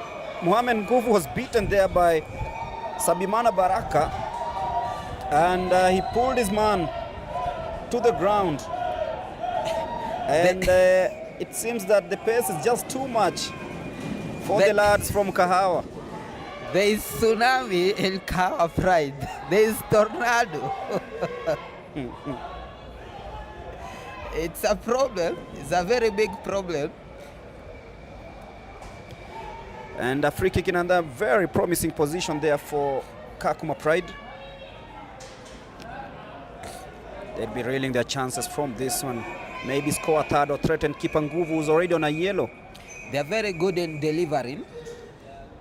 Mohamed Nguvu was beaten there by Sabimana Baraka, and he pulled his man to the ground. And it seems that the pace is just too much for the lads from Kahawa. There is tsunami in Kahawa Pride. There is tornado. It's a problem. It's a very big problem. And a free kick in another very promising position there for Kakuma Pride. They'll be reeling their chances from this one. Maybe score a third or threaten keeper Nguvu, who's already on a yellow. They are very good in delivering.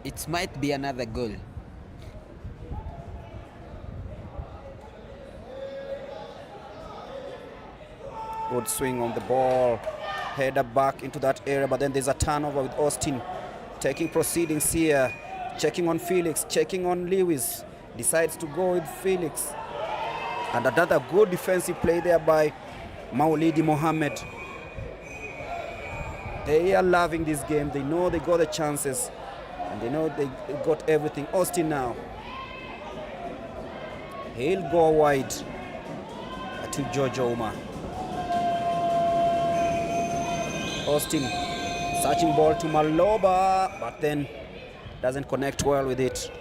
It might be another goal. Good swing on the ball. Header back into that area, but then there's a turnover with Austin. Taking proceedings here. Checking on Felix, checking on Lewis. Decides to go with Felix. And another good defensive play there by Maulidi Mohammed. They are loving this game. They know they got the chances. And they know they got everything. Austin now. He'll go wide to George Ouma. Austin searching ball to Maloba, but then doesn't connect well with it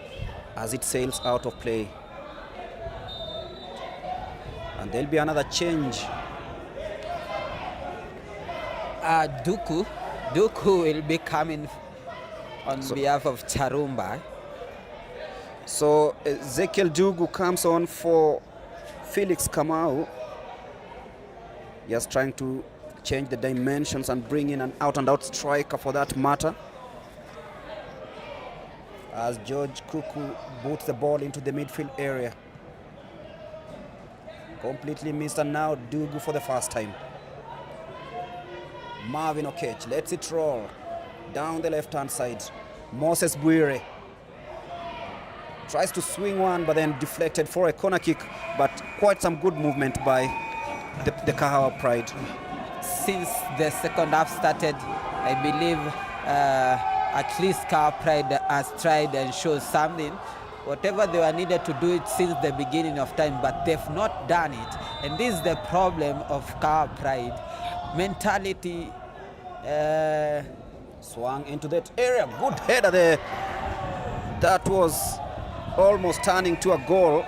as it sails out of play. And there'll be another change. Duku will be coming on behalf of Charumba. So Ezekiel Dugu comes on for Felix Kamau. Just trying to change the dimensions and bring in an out-and-out striker for that matter. As George Kuku boots the ball into the midfield area. Completely missed, and now Dugu for the first time. Marvin Okech lets it roll down the left-hand side. Moses Bwire tries to swing one, but then deflected for a corner kick, but quite some good movement by the Kahawa Pride. Since the second half started, I believe at least Kahawa Pride has tried and showed something. Whatever they were needed to do it since the beginning of time, but they've not done it. And this is the problem of Kahawa Pride. Mentality. Swung into that area. Good header there. That was almost turning to a goal.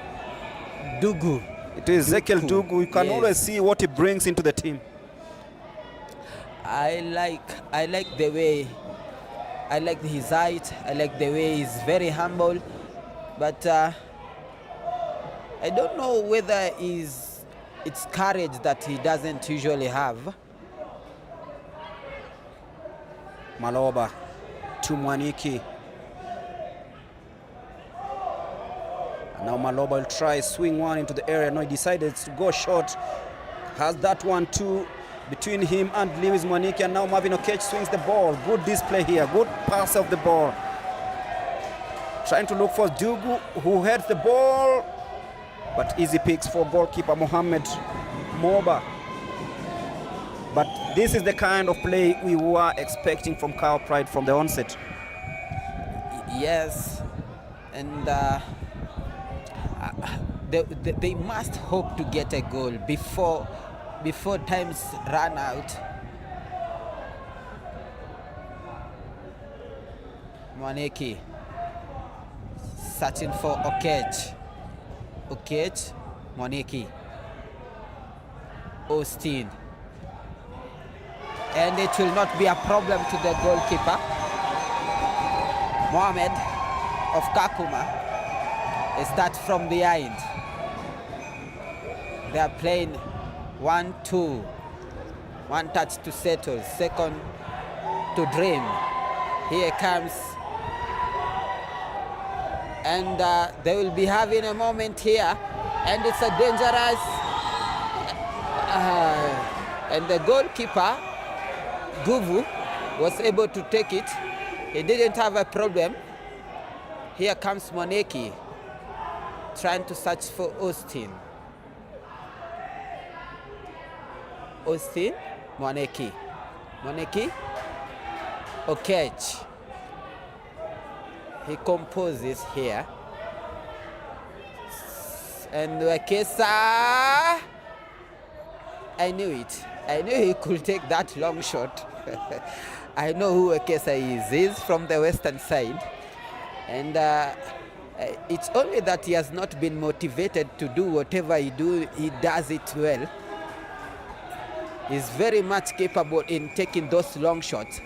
Dugu. It is Ezekiel Dugu. You can always see what he brings into the team. I like the way, I like his height, I like the way he's very humble, but I don't know whether it's courage that he doesn't usually have. Maloba to Mwaniki. Now Maloba will try swing one into the area. No, he decided to go short. Has that one too between him and Lewis Mwaniki, and now Marvin Okech swings the ball. Good display here, good pass of the ball. Trying to look for Dugu, who heads the ball, but easy picks for goalkeeper Mohamed Moba. But this is the kind of play we were expecting from Kahawa Pride from the onset. Yes, and they must hope to get a goal before times run out. Mwaniki searching for Okech. Okech, Mwaniki, Austin. And it will not be a problem to the goalkeeper. Mohamed of Kakuma is that from behind. They are playing 1-2. One touch to settle, second to dream. Here comes, and they will be having a moment here, and it's a dangerous, and the goalkeeper Guvu was able to take it. He didn't have a problem. Here comes Mwaniki trying to search for Austin. Austin, Mwaniki, Okech. He composes here. And Wekesa, I knew it. I knew he could take that long shot. I know who Wekesa is. He's from the western side. And it's only that he has not been motivated to do whatever he does it well. He's very much capable in taking those long shots.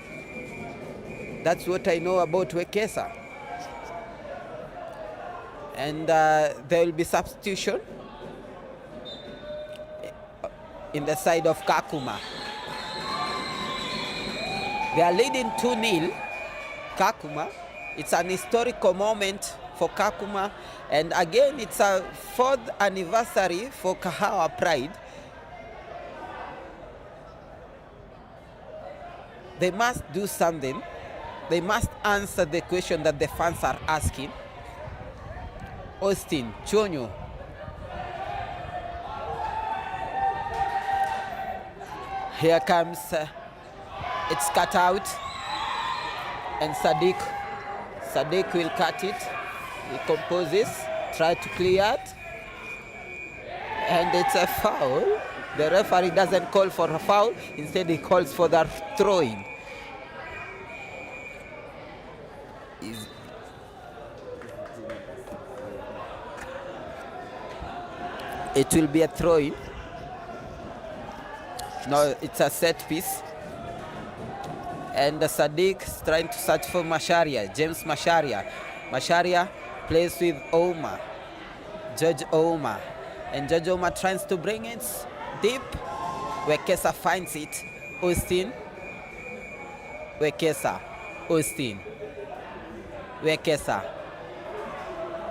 That's what I know about Wekesa. And there will be substitution in the side of Kakuma. They are leading 2-0, Kakuma. It's an historical moment for Kakuma. And again, it's a 4th anniversary for Kahawa Pride. They must do something. They must answer the question that the fans are asking. Austin, Chonyo. Here comes, it's cut out. And Sadiq will cut it. He composes, try to clear it. And it's a foul. The referee doesn't call for a foul. Instead, he calls for the throwing. It will be a throw-in. No, it's a set piece. And Sadiq is trying to search for Masharia, James Masharia. Masharia plays with Oma, Judge Oma. And Judge Oma tries to bring it deep. Wekesa finds it. Austin. Wekesa. Austin. Wekesa.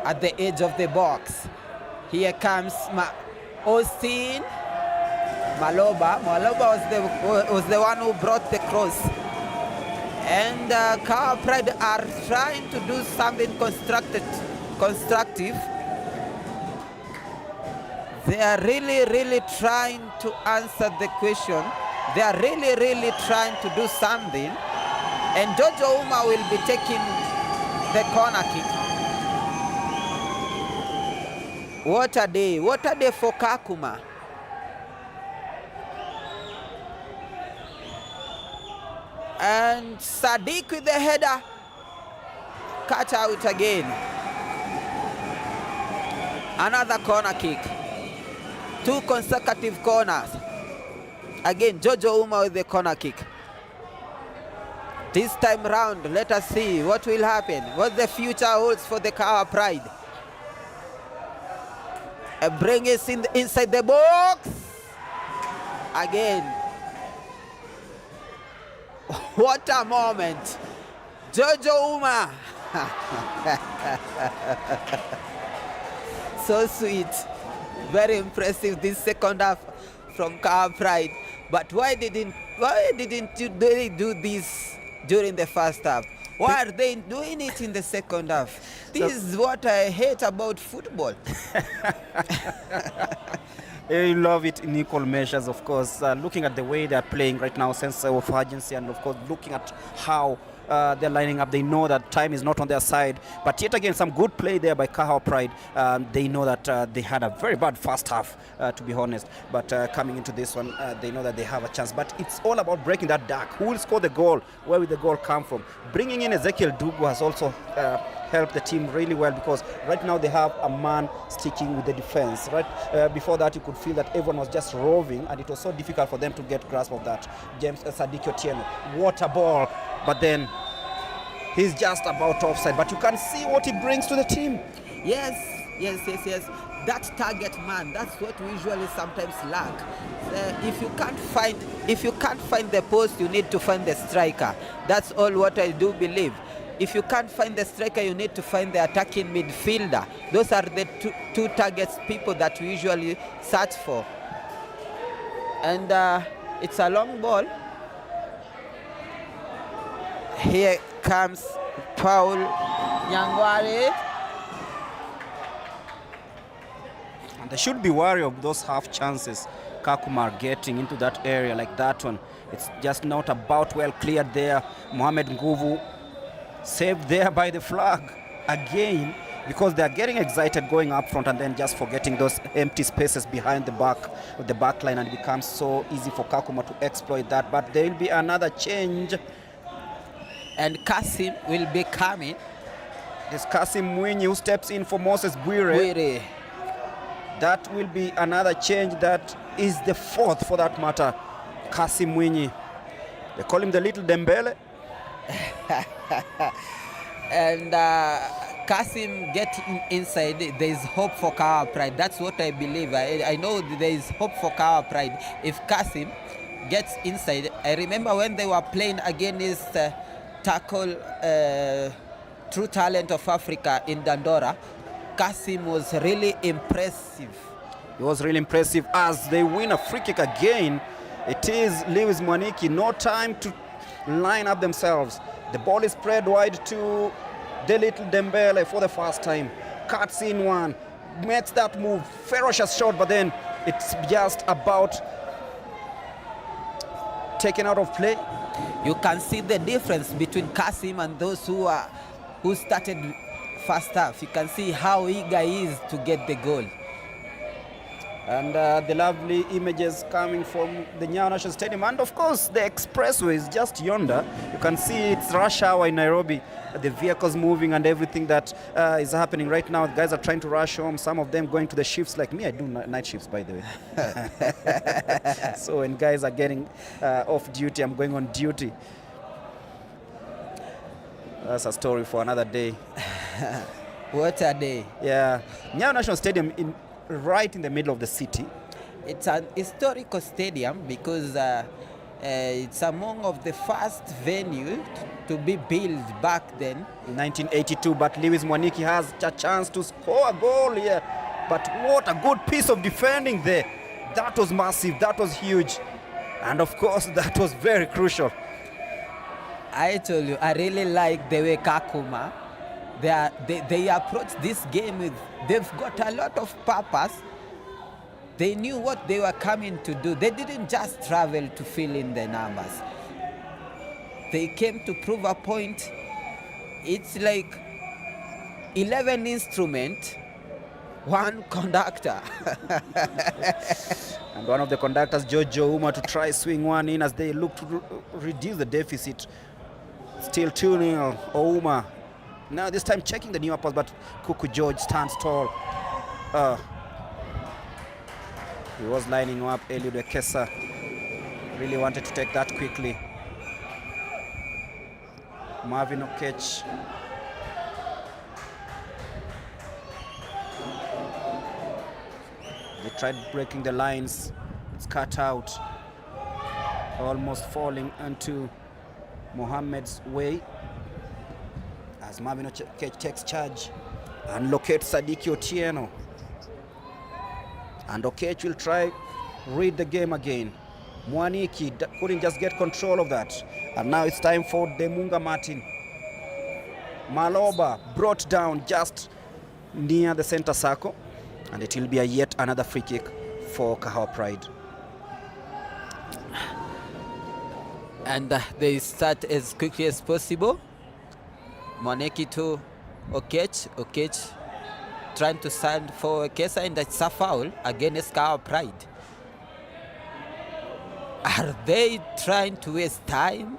At the edge of the box. Here comes Austin Maloba. Maloba was the one who brought the cross. And Kahawa Pride are trying to do something constructive. They are really trying to answer the question. They are really trying to do something. And Jojo Uma will be taking the corner kick. What a day for Kakuma. And Sadiq with the header. Cut out again. Another corner kick. 2 consecutive corners. Again, Jojo Uma with the corner kick. This time round, let us see what will happen. What the future holds for the Kahawa Pride. Bring it inside the box. Again. What a moment. Jojo Uma. So sweet. Very impressive this second half from Kahawa Pride. But why didn't they do this during the first half? Why are they doing it in the second half? This is what I hate about football. You love it in equal measures, of course. Looking at the way they're playing right now, sense of urgency, and of course looking at how they're lining up, they know that time is not on their side. But yet again, some good play there by Kahawa Pride. They know that they had a very bad first half, to be honest. But coming into this one, they know that they have a chance. But it's all about breaking that dark. Who will score the goal? Where will the goal come from? Bringing in Ezekiel Dugu has also helped the team really well, because right now they have a man sticking with the defense. Right before that, you could feel that everyone was just roving, and it was so difficult for them to get grasp of that. James Sadiq Otieno, what a ball! But then he's just about offside. But you can see what he brings to the team. Yes. That target man, that's what we usually sometimes lack. If you can't find the post, you need to find the striker. That's all what I do believe. If you can't find the striker, you need to find the attacking midfielder. Those are the two targets people that we usually search for. And it's a long ball. Here comes Paul Nyangwari. And they should be wary of those half chances Kakuma are getting into that area like that one. It's just not about well cleared there. Mohamed Nguvu saved there by the flag again, because they're getting excited going up front and then just forgetting those empty spaces behind the back line, and it becomes so easy for Kakuma to exploit that. But there will be another change. And Kasim will be coming. This Kasim Mwinyi who steps in for Moses Bwire. That will be another change. That is the fourth for that matter. Kasim Mwinyi. They call him the little Dembele. And Kasim getting inside, there is hope for Kahawa Pride. That's what I believe. I know there is hope for Kahawa Pride. If Kasim gets inside, I remember when they were playing against Tackle True Talent of Africa in Dandora, Kasim was really impressive. He was really impressive as they win a free kick again. It is Lewis Mwaniki. No time to line up themselves. The ball is spread wide to the little Dembele for the first time. Cuts in one, makes that move, ferocious shot, but then it's just about taken out of play. You can see the difference between Kasim and those who started first half. You can see how eager he is to get the goal. And the lovely images coming from the Nyayo National Stadium, and of course the expressway is just yonder. You can see it's rush hour in Nairobi, the vehicles moving and everything that is happening right now. The guys are trying to rush home, some of them going to the shifts like me. I do night shifts, by the way. So when guys are getting off duty, I'm going on duty. That's a story for another day. What a day. Yeah, Nyayo National Stadium right in the middle of the city. It's an historical stadium because it's among of the first venue to be built back then. In 1982, but Lewis Mwaniki has a chance to score a goal here But what a good piece of defending there. That was massive, that was huge. And of course, that was very crucial. I told you, I really like the way Kakuma, they approach this game with, they've got a lot of purpose. They knew what they were coming to do. They didn't just travel to fill in the numbers. They came to prove a point. It's like 11 instruments, one conductor. And one of the conductors, Jojo Uma, to try swing one in as they look to reduce the deficit. Still 2-0, Ouma. Now this time checking the newer pass, but Kuku George stands tall. He was lining up. Eliud Ekesa really wanted to take that quickly. Marvin Okech. They tried breaking the lines. It's cut out. Almost falling into Mohammed's way as Marvin Okech takes charge and locates Sadiki Otieno. And Okech will try read the game again. Mwaniki couldn't just get control of that. And now it's time for Demunga Martin. Maloba brought down just near the center circle. And it will be yet another free kick for Kahawa Pride. And they start as quickly as possible. Mwaniki to Okech. Okech trying to stand for Kesa, and it's a foul against Kahawa Pride. Are they trying to waste time?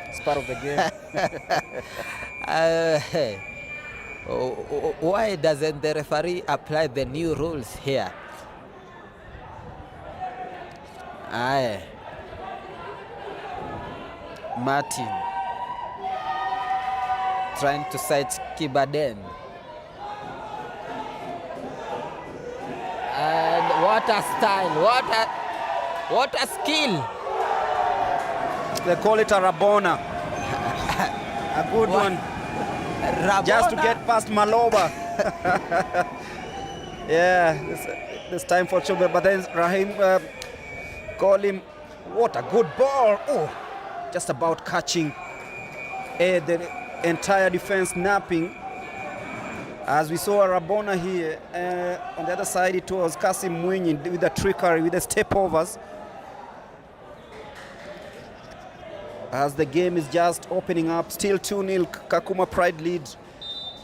It's part of the game. Why doesn't the referee apply the new rules here? Martin trying to sight Kibaden. And what a style, what a skill. They call it a Rabona. A good one. Rabona. Just to get past Maloba. Yeah, this time for Chobe, but then Rahim call him. What a good ball. Oh, just about catching the entire defense napping. As we saw Rabona here, on the other side it was Kasim Mwinyi with the trickery, with the step overs. As the game is just opening up, still 2-0, Kakuma Pride lead.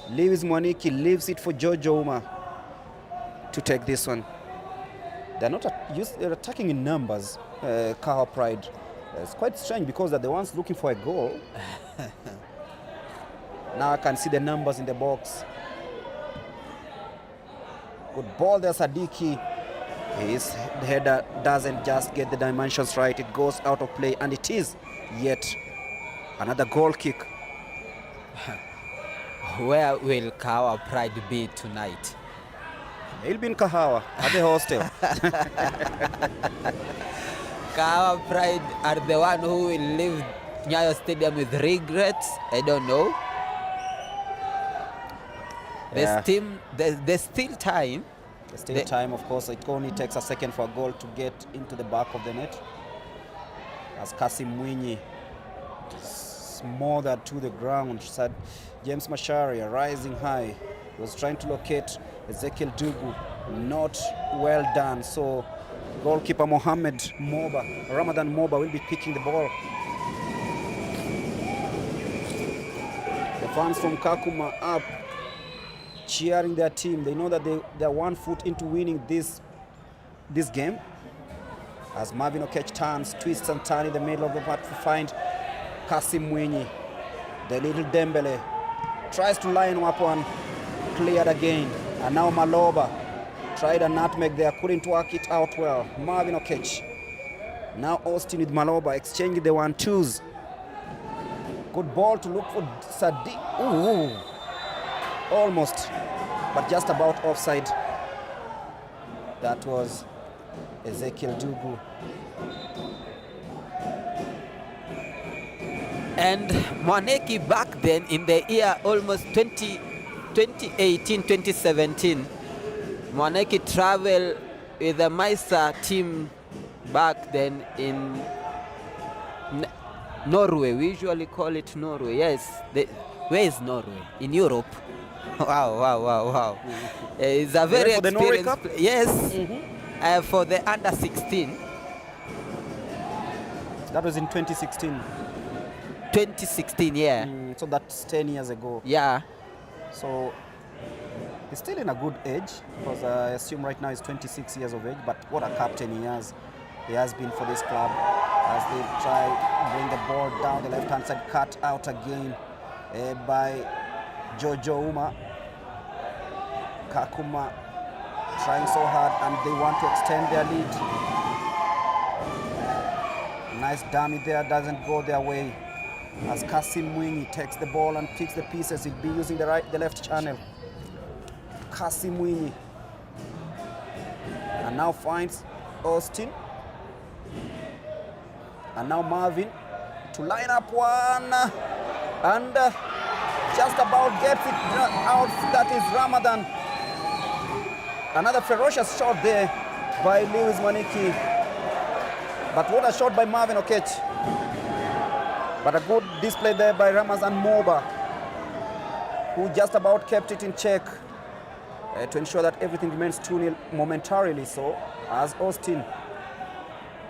Lewis Mwaniki leaves it for Jojo Uma to take this one. They're not they're attacking in numbers, Kahawa Pride. It's quite strange because they're the ones looking for a goal. Now I can see the numbers in the box. Good ball there, Sadiki. His header doesn't just get the dimensions right. It goes out of play, and it is yet another goal kick. Where will Kahawa Pride be tonight? He'll be in Kahawa at the hostel. Kahawa Pride are the one who will leave Nyayo Stadium with regrets. I don't know. Yeah. There's still time. There's still time, of course. It only takes a second for a goal to get into the back of the net. As Kasim Mwinyi smothered to the ground. Said James Macharia rising high. He was trying to locate Ezekiel Dugu. Not well done. So goalkeeper Ramadan Moba will be picking the ball. The fans from Kakuma up, cheering their team. They know that they're 1 foot into winning this game. As Marvin Okech turns, twists and turns in the middle of the map to find Kasim Mwinyi. The little Dembele tries to line up one, cleared again. And now Maloba tried a nutmeg there, couldn't work it out well. Marvin Okech. Now Austin with Maloba exchanging the 1-2s. Good ball to look for Sadiq. Ooh. Almost, but just about offside. That was Ezekiel Dugu. And Mwaniki back then in the year almost 2018, 2017, Mwaneki traveled with the Meister team back then in Norway. We usually call it Norway. Yes. Where is Norway? In Europe. Wow. It's a very for the Norway experienced. Cup? Yes. For the under 16. That was in 2016. 2016, yeah. So that's 10 years ago. Yeah. So he's still in a good age, because I assume right now he's 26 years of age, but what a captain he has. He has been for this club as they try to bring the ball down the left-hand side, cut out again by Jojo Uma. Kakuma trying so hard, and they want to extend their lead. Nice dummy there, doesn't go their way. As Kasim Mwinyi takes the ball and picks the pieces, he'll be using the left channel. Kasim Mwinyi. And now finds Austin. And now Marvin to line up one. And just about gets it out. That is Ramadan. Another ferocious shot there by Lewis Maniki. But what a shot by Marvin Okech. But a good display there by Ramazan Moba, who just about kept it in check to ensure that everything remains 2-0 momentarily. So as Austin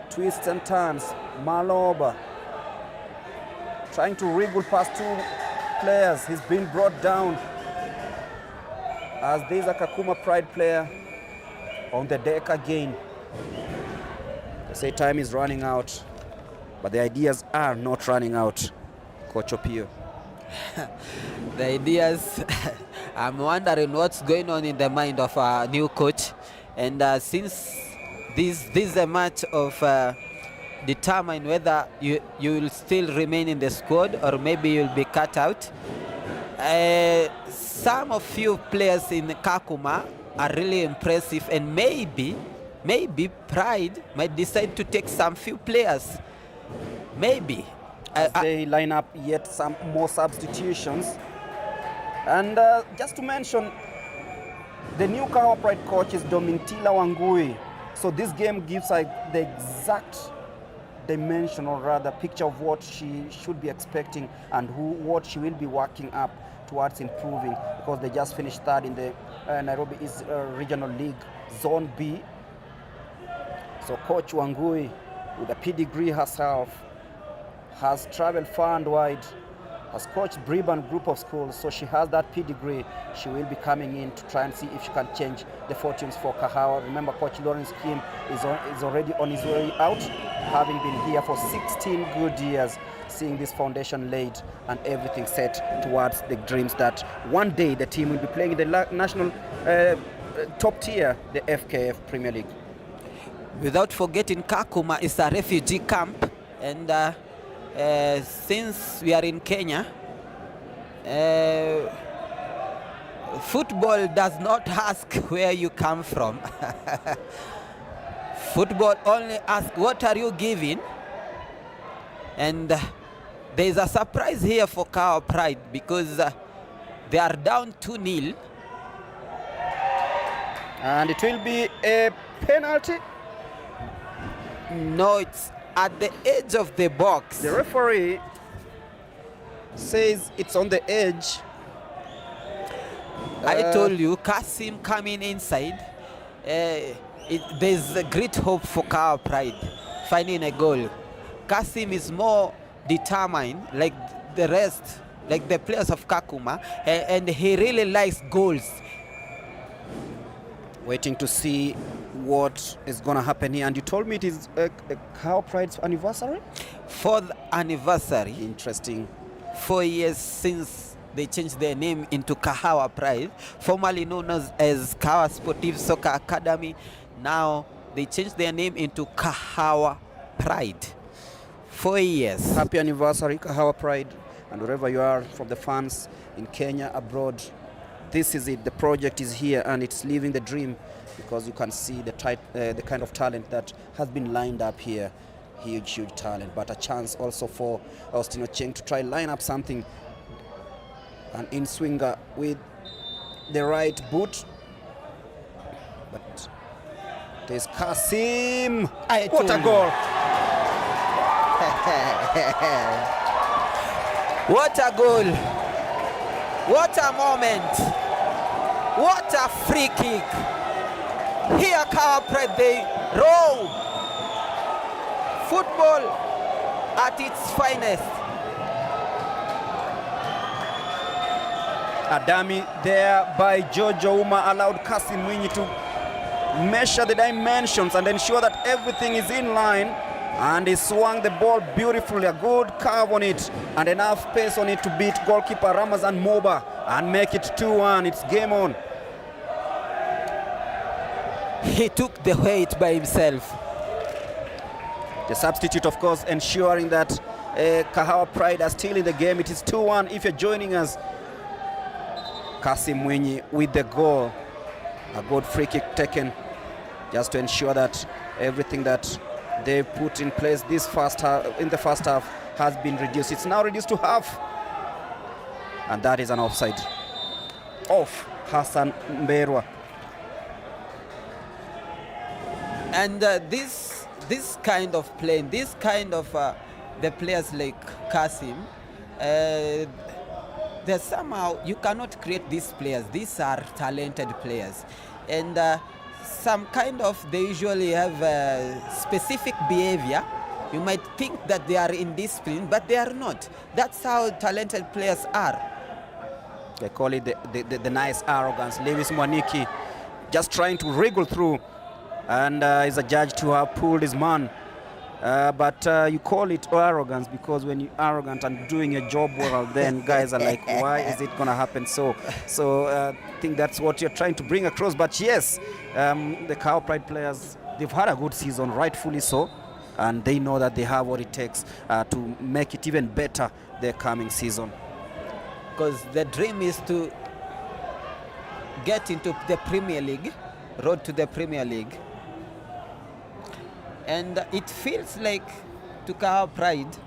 twists and turns, Maloba trying to wriggle past two players. He's been brought down as there's a Kakuma Pride player on the deck again. They say time is running out, but the ideas are not running out, Coach Opio. The ideas, I'm wondering what's going on in the mind of our new coach. And since this is a match of determine whether you will still remain in the squad or maybe you'll be cut out. Some of few players in Kakuma are really impressive, and maybe Pride might decide to take some few players. Maybe. They line up yet some more substitutions. And just to mention, the new Kahawa Pride coach is Domintila Wangui. So this game gives the exact dimension, or rather picture of what she should be expecting and what she will be working up towards improving, because they just finished third in the Nairobi East Regional League Zone B. So Coach Wangui, with a pedigree herself, has traveled far and wide, has coached Briban group of schools, so she has that pedigree. She will be coming in to try and see if she can change the fortunes for Kahawa. Remember, Coach Lawrence Kim is already on his way out, having been here for 16 good years, seeing this foundation laid and everything set towards the dreams that one day the team will be playing in the national top tier, the FKF Premier League. Without forgetting, Kakuma is a refugee camp, and since we are in Kenya, football does not ask where you come from. Football only asks, what are you giving? And there is a surprise here for Kahawa Pride, because they are down 2-0. And it will be a penalty. No, it's at the edge of the box. The referee says it's on the edge. I told you, Kasim coming inside. There's a great hope for Kahawa Pride finding a goal. Kasim is more determined, like the rest, like the players of Kakuma, and he really likes goals. Waiting to see what is going to happen here. And you told me it is Kahawa Pride's anniversary? 4th anniversary. Interesting. 4 years since they changed their name into Kahawa Pride, formerly known as Kahawa Sportive Soccer Academy. Now they changed their name into Kahawa Pride. 4 years. Happy anniversary, Kahawa Pride. And wherever you are, from the fans in Kenya, abroad, this is it. The project is here and it's living the dream, because you can see the kind of talent that has been lined up here. Huge talent, but a chance also for Austin Ocheng to try line up something. An in-swinger with the right boot. But it is Kasim. I What a told you. goal. What a goal. What a moment. What a free kick. Here Kahawa Pride, they roll. Football at its finest. A dummy there by Jojo Uma allowed Kasim Mwinyi to measure the dimensions and ensure that everything is in line, and he swung the ball beautifully. A good curve on it and enough pace on it to beat goalkeeper Ramazan Moba and make it 2-1. It's game on. He took the weight by himself. The substitute, of course, ensuring that Kahawa Pride are still in the game. It is 2-1 if you're joining us. Kasim Mwinyi with the goal. A good free kick taken just to ensure that everything that they put in place this in the first half has been reduced. It's now reduced to half. And that is an offside. Off Hassan Mberwa. And this kind of playing, this kind of the players like Kasim, there's somehow you cannot create these players. These are talented players, and some kind of they usually have specific behavior. You might think that they are indisciplined, but they are not. That's how talented players are. They call it the nice arrogance. Lewis Mwaniki just trying to wriggle through, and is a judge to have pulled his man. But you call it arrogance because when you're arrogant and doing your job well, then guys are like, why is it going to happen? So I think that's what you're trying to bring across. But yes, the Kahawa Pride players, they've had a good season, rightfully so, and they know that they have what it takes to make it even better their coming season. Because the dream is to get into the Premier League, road to the Premier League. And it feels like to Kahawa Pride,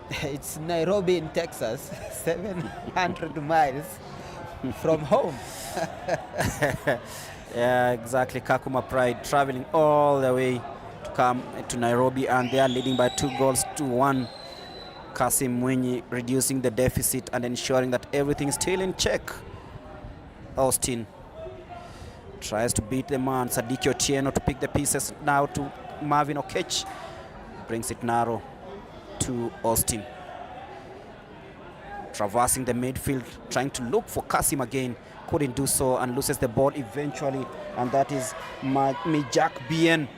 it's Nairobi in Texas, 700 miles from home. Yeah, exactly. Kakuma Pride traveling all the way to come to Nairobi, and they are leading by 2-1. Kasim Mwinyi reducing the deficit and ensuring that everything is still in check. Austin tries to beat the man, Sadiki Otieno, to pick the pieces now to Marvin Okech. Brings it narrow to Austin. Traversing the midfield, trying to look for Kasim again. Couldn't do so and loses the ball eventually. And that is Mijak Bien.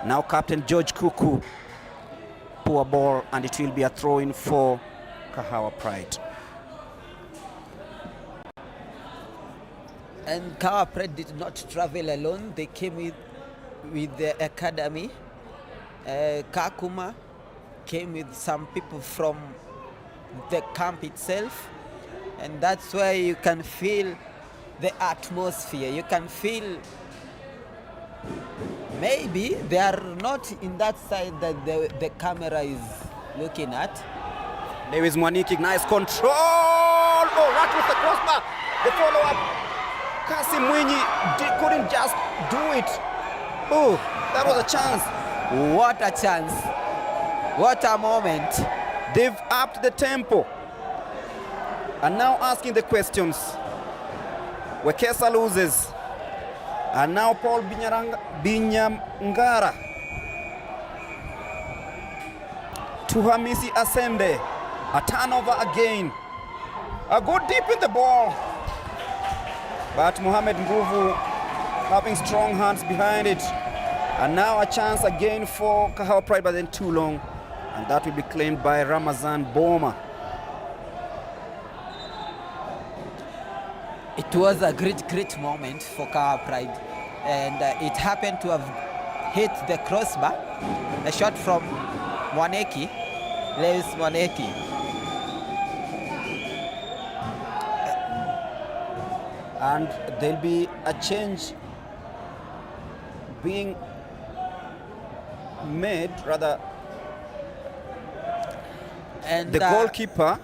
Now Captain George Kuku. Poor ball, and it will be a throw-in for Kahawa Pride. And Kahawa Pride did not travel alone. They came with the academy. Kakuma came with some people from the camp itself, and that's where you can feel the atmosphere. You can feel maybe they are not in that side that the camera is looking at. Lewis Mwaniki, nice control. Oh, right with the crossbar. The follow-up. Kasim Mwinyi couldn't just do it. Oh, that was a chance. What a chance. What a moment. They've upped the tempo. And now asking the questions. Wekesa loses. And now Paul Binyamngara to Hamisi Asende. A turnover again. A good deep in the ball. But Mohamed Nguvu having strong hands behind it. And now a chance again for Kahawa Pride, but then too long. And that will be claimed by Ramazan Boma. It was a great moment for Kahawa Pride. And it happened to have hit the crossbar. A shot from Mwaneki, Lewis Mwaneki. And there'll be a change being made, rather. And the goalkeeper,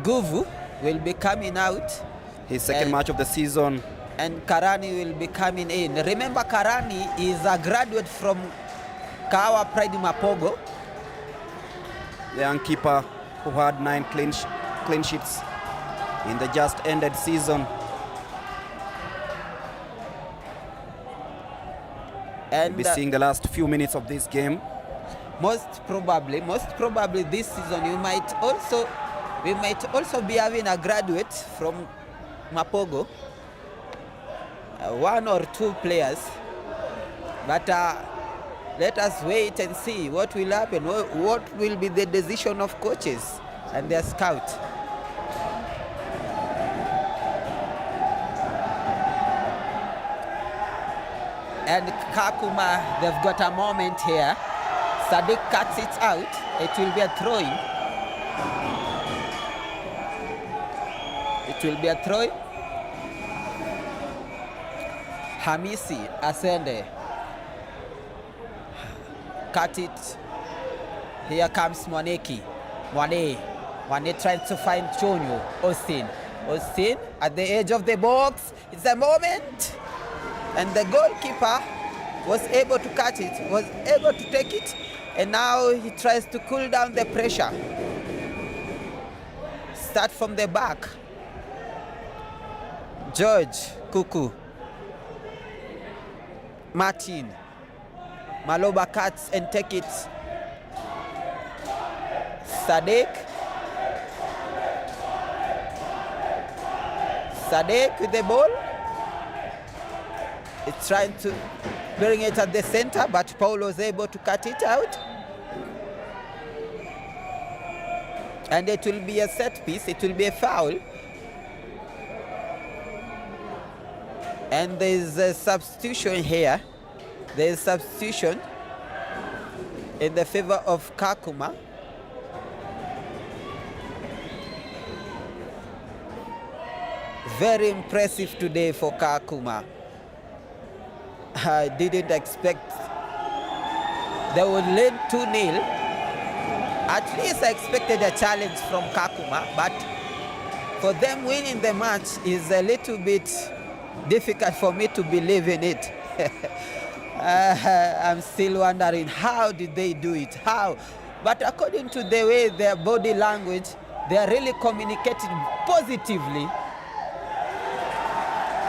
Guvu will be coming out. His second match of the season. And Karani will be coming in. Remember, Karani is a graduate from Kahawa Pride Mapogo. The young keeper who had 9 clean sheets in the just ended season. And we'll be seeing the last few minutes of this game. Most probably this season we might also be having a graduate from Mapogo, 1 or 2 players, but let us wait and see what will happen, what will be the decision of coaches and their scout. And Kakuma, they've got a moment here. Sadiq cuts it out. It will be a throw-in. It will be a throw-in. Hamisi Asende. Cut it. Here comes Mwaneki. Mwane trying to find Chonyo. Austin at the edge of the box. It's a moment. And the goalkeeper was able to catch it, was able to take it, and now he tries to cool down the pressure. Start from the back. George Kuku. Martin. Maloba cuts and take it. Sadiq with the ball. It's trying to bring it at the center, but Paul was able to cut it out. And it will be a set piece, it will be a foul. And there's a substitution here. There's substitution in the favor of Kakuma. Very impressive today for Kakuma. I didn't expect they would lead 2-0. At least I expected a challenge from Kakuma, but for them winning the match is a little bit difficult for me to believe in it. I'm still wondering, how did they do it? How? But according to the way their body language, they are really communicating positively.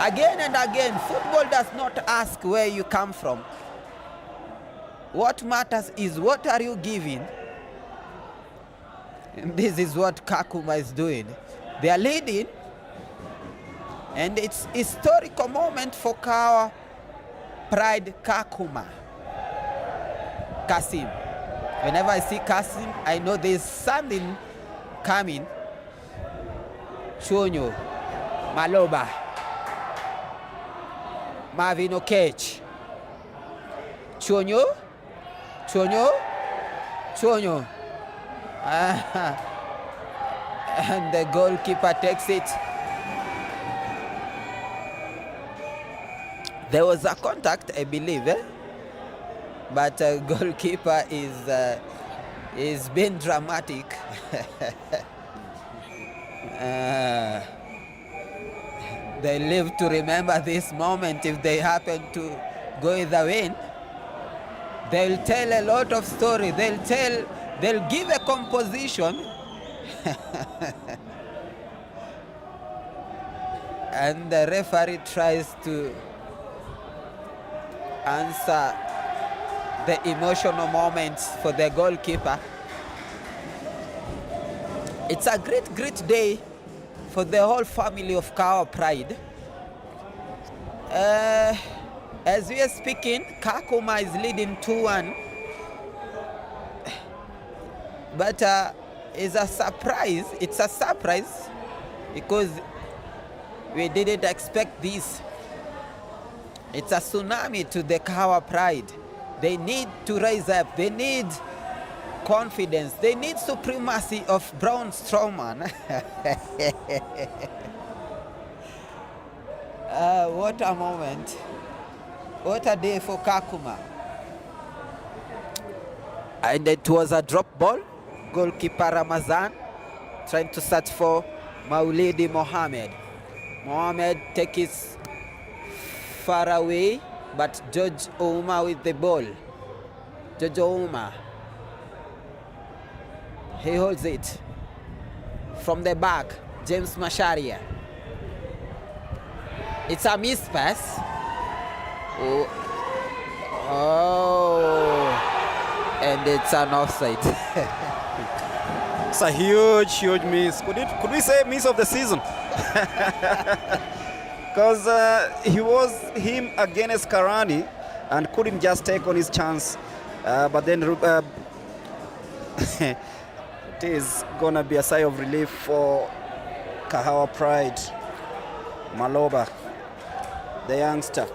Again and again, football does not ask where you come from. What matters is what are you giving. And this is what Kakuma is doing. They are leading, and it's a historical moment for Kahawa Pride Kakuma. Kasim. Whenever I see Kasim, I know there's something coming. Chonyo, Maloba, Marvin Okech, Chonyo. And the goalkeeper takes it. There was a contact, I believe, but goalkeeper is being dramatic. They live to remember this moment. If they happen to go either way, they'll tell a lot of story. They'll give a composition. And the referee tries to answer the emotional moments for the goalkeeper. It's a great day for the whole family of Kahawa Pride. As we are speaking, Kakuma is leading 2-1. But it's a surprise. It's a surprise because we didn't expect this. It's a tsunami to the Kahawa Pride. They need to rise up. They need confidence. They need supremacy of Braun Strowman. What a moment. What a day for Kakuma. And it was a drop ball. Goalkeeper Ramazan trying to search for Maulidi Mohammed. Mohamed takes it far away, but George Ouma with the ball. George Ouma. He holds it from the back. James Macharia. It's a miss pass. Oh. And it's an offside. It's a huge miss. Could we say miss of the season? Because he was him against Karani and couldn't just take on his chance. But then it is gonna be a sigh of relief for Kahawa Pride. Maloba, the youngster,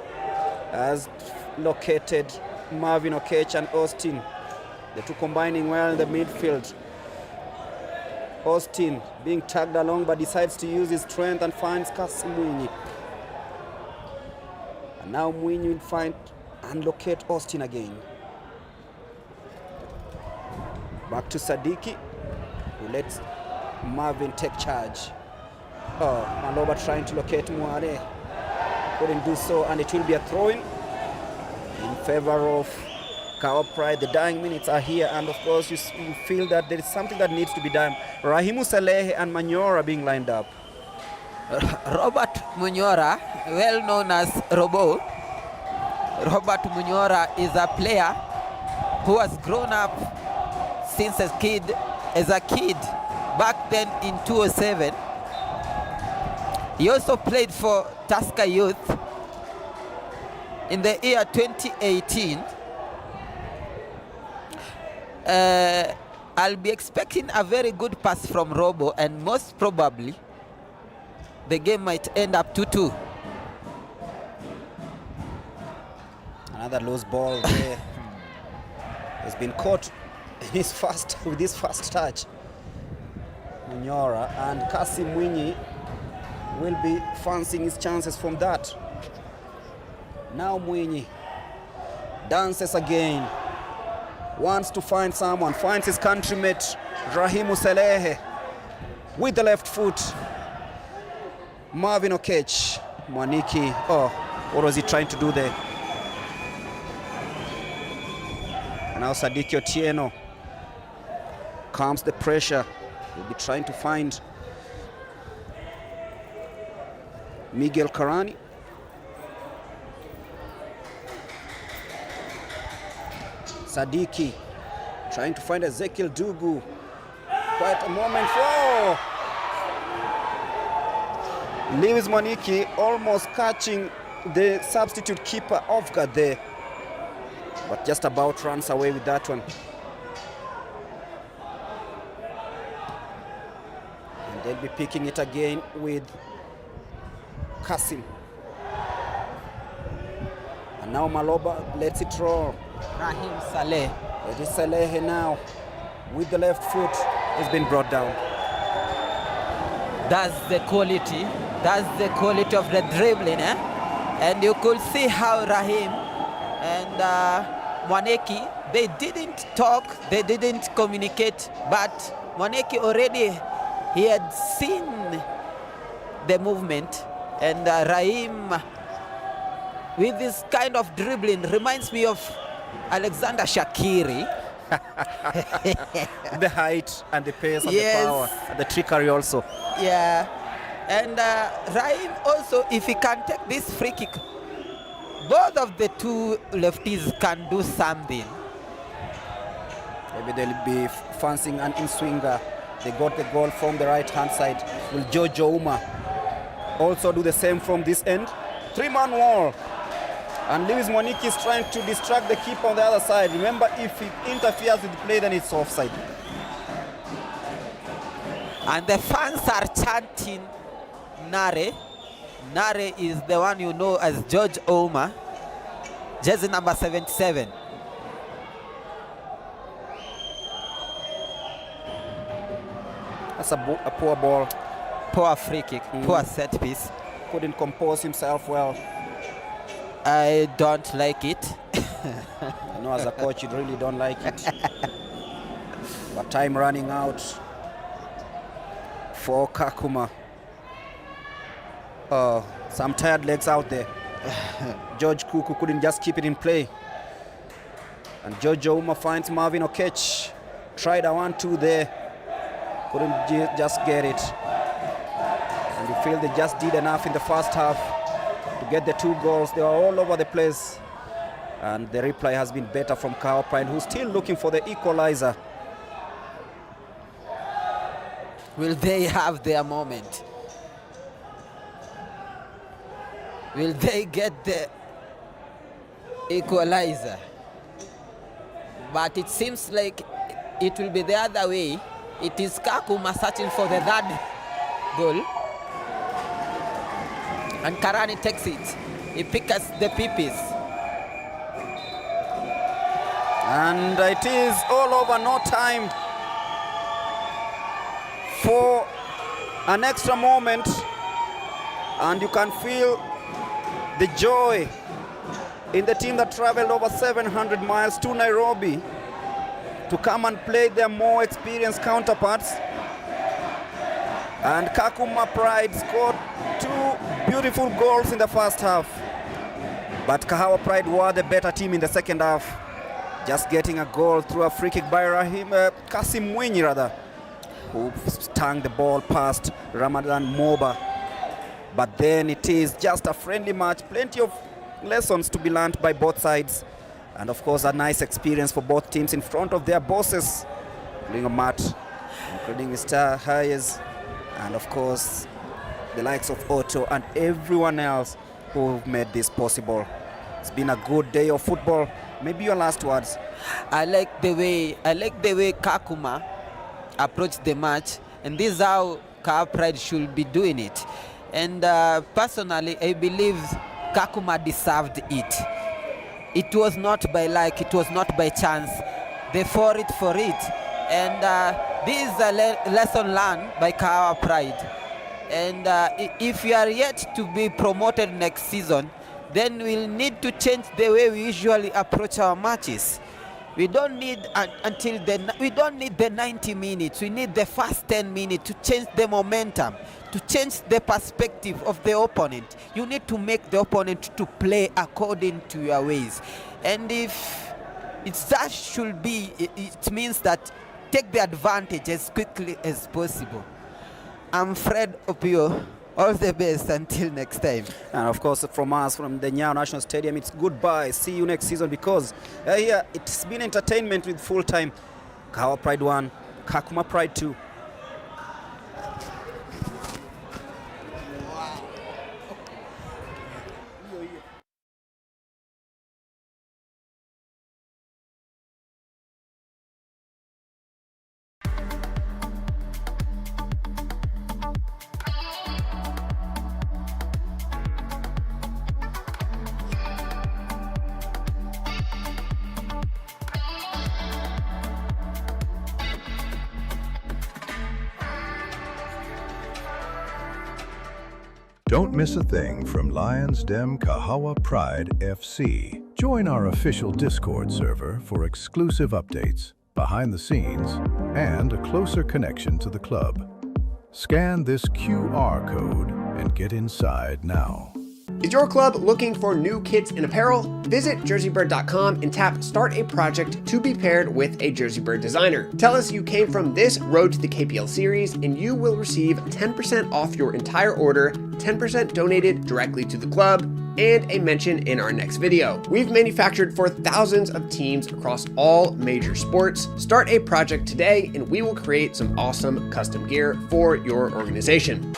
has located Marvin Okech and Austin. The two combining well in the midfield. Austin being tagged along but decides to use his strength and finds Kasim Mwinyi. And now Mwinyi will find and locate Austin again. Back to Sadiki, who lets Marvin take charge. Oh, Maloba trying to locate Muare. Couldn't do so, and it will be a throw-in in favor of Kahawa Pride. The dying minutes are here, and of course you feel that there is something that needs to be done. Rahimu Salehe and Manyora being lined up. Robert Munyora, well known as Robo. Robert Munyora is a player who has grown up since as a kid back then in 2007. He also played for Tusker Youth in the year 2018. I'll be expecting a very good pass from Robo, and most probably the game might end up 2-2. Another loose ball there. Has been caught with his first touch. Munyora, and Kasim Mwinyi will be fancying his chances from that. Now Mwinyi dances again. Wants to find someone, finds his countrymate Rahimu Salehe with the left foot. Marvin Okech, Mwaniki, oh, what was he trying to do there? And now Sadiki Otieno calms the pressure. He'll be trying to find Miguel Karani. Sadiki trying to find Ezekiel Dugu. Quite a moment for Lewis Mwaniki, almost catching the substitute keeper off guard there, but just about runs away with that one. And they'll be picking it again with Kasim. And now Maloba lets it roll. Rahim Saleh. It is Saleh now with the left foot. Has been brought down. That's the quality. That's the quality of the dribbling, eh? And you could see how Rahim and Mwaneki, they didn't talk, they didn't communicate, but Mwaneki already, he had seen the movement, and Rahim, with this kind of dribbling, reminds me of Alexander Shaqiri. The height and the pace and Yes. the power and the trickery also. Yeah, and Rahim also, if he can take this free kick, both of the two lefties can do something. Maybe they'll be fancying an in-swinger. They got the goal from the right-hand side. Will Jojo Uma also do the same from this end? Three-man wall. And Lewis Mwaniki is trying to distract the keeper on the other side. Remember, if he interferes with the play, then it's offside. And the fans are chanting Nare. Nare is the one you know as George Ouma, jersey number 77. That's a poor ball. Poor free kick, poor set piece. Couldn't compose himself well. I don't like it. I know as a coach you really don't like it. But time running out for Kakuma. Some tired legs out there. George Kuku couldn't just keep it in play. And Jojo Uma finds Marvin Okech. Tried a 1-2 there. Couldn't just get it. And you feel they just did enough in the first half to get the 2 goals. They were all over the place. And the reply has been better from Kahawa Pride, who's still looking for the equalizer. Will they have their moment? Will they get the equalizer? But it seems like it will be the other way. It is Kakuma searching for the 3rd goal. And Karani takes it. He picks the peepees. And it is all over, no time for an extra moment. And you can feel the joy in the team that traveled over 700 miles to Nairobi to come and play their more experienced counterparts. And Kakuma Pride scored 2 beautiful goals in the first half. But Kahawa Pride were the better team in the second half, just getting a goal through a free kick by Kasim Mwinyi rather, who stung the ball past Ramadan Moba. But then it is just a friendly match, plenty of lessons to be learned by both sides. And of course, a nice experience for both teams in front of their bosses, including Matt, including Mr. Hayes, and of course, the likes of Otto and everyone else who made this possible. It's been a good day of football. Maybe your last words. I like the way Kakuma approached the match, and this is how Kahawa Pride should be doing it. And personally, I believe Kakuma deserved it. It was not by luck, it was not by chance. They fought it for it. And this is a lesson learned by Kahawa Pride. And if we are yet to be promoted next season, then we'll need to change the way we usually approach our matches. We don't need we don't need the 90 minutes. We need the first 10 minutes to change the momentum, to change the perspective of the opponent. You need to make the opponent to play according to your ways. And if that should be, it means that take the advantage as quickly as possible. I'm Fred Opio. All the best until next time. And of course, from us, from the Nyayo National Stadium, it's goodbye. See you next season, because here it's been entertainment with full time. Kahawa Pride 1, Kakuma Pride 2. Don't miss a thing from Lions Den Kahawa Pride FC. Join our official Discord server for exclusive updates, behind the scenes, and a closer connection to the club. Scan this QR code and get inside now. Is your club looking for new kits and apparel? Visit JerseyBird.com and tap Start a Project to be paired with a JerseyBird designer. Tell us you came from this Road to the KPL series and you will receive 10% off your entire order, 10% donated directly to the club, and a mention in our next video. We've manufactured for thousands of teams across all major sports. Start a project today and we will create some awesome custom gear for your organization.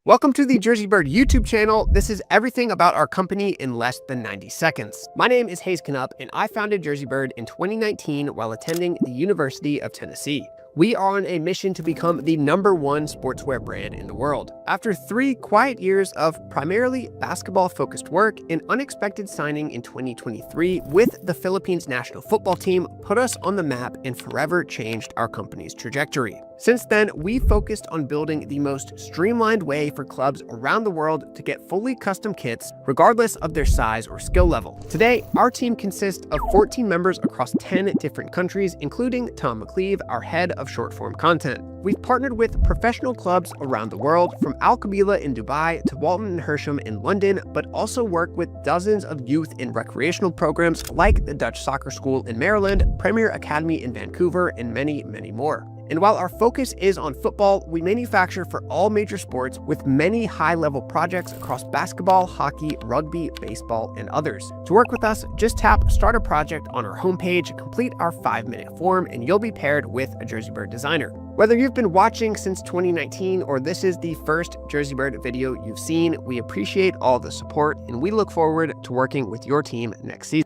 Welcome to the JerseyBird YouTube channel. This is everything about our company in less than 90 seconds. My name is Kahawa, and I founded JerseyBird in 2019 while attending the University of Tennessee. We are on a mission to become the #1 sportswear brand in the world. After 3 quiet years of primarily basketball-focused work, an unexpected signing in 2023 with the Philippines national football team put us on the map and forever changed our company's trajectory. Since then, we focused on building the most streamlined way for clubs around the world to get fully custom kits, regardless of their size or skill level. Today, our team consists of 14 members across 10 different countries, including Tom McCleve, our head of short-form content. We've partnered with professional clubs around the world, from Al Qabila in Dubai to Walton & Hersham in London, but also work with dozens of youth and recreational programs like the Dutch Soccer School in Maryland, Premier Academy in Vancouver, and many, many more. And while our focus is on football, we manufacture for all major sports with many high-level projects across basketball, hockey, rugby, baseball, and others. To work with us, just tap Start a Project on our homepage, complete our 5-minute form, and you'll be paired with a JerseyBird designer. Whether you've been watching since 2019 or this is the first JerseyBird video you've seen, we appreciate all the support, and we look forward to working with your team next season.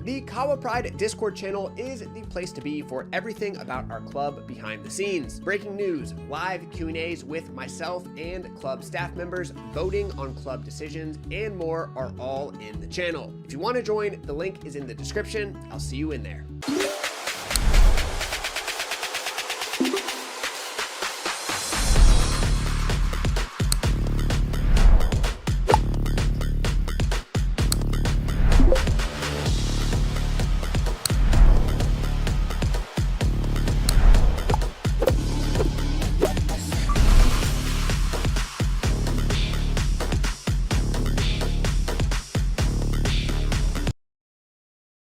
The Kahawa Pride Discord channel is the place to be for everything about our club behind the scenes. Breaking news, live Q&As with myself and club staff members, voting on club decisions, and more are all in the channel. If you want to join, the link is in the description. I'll see you in there.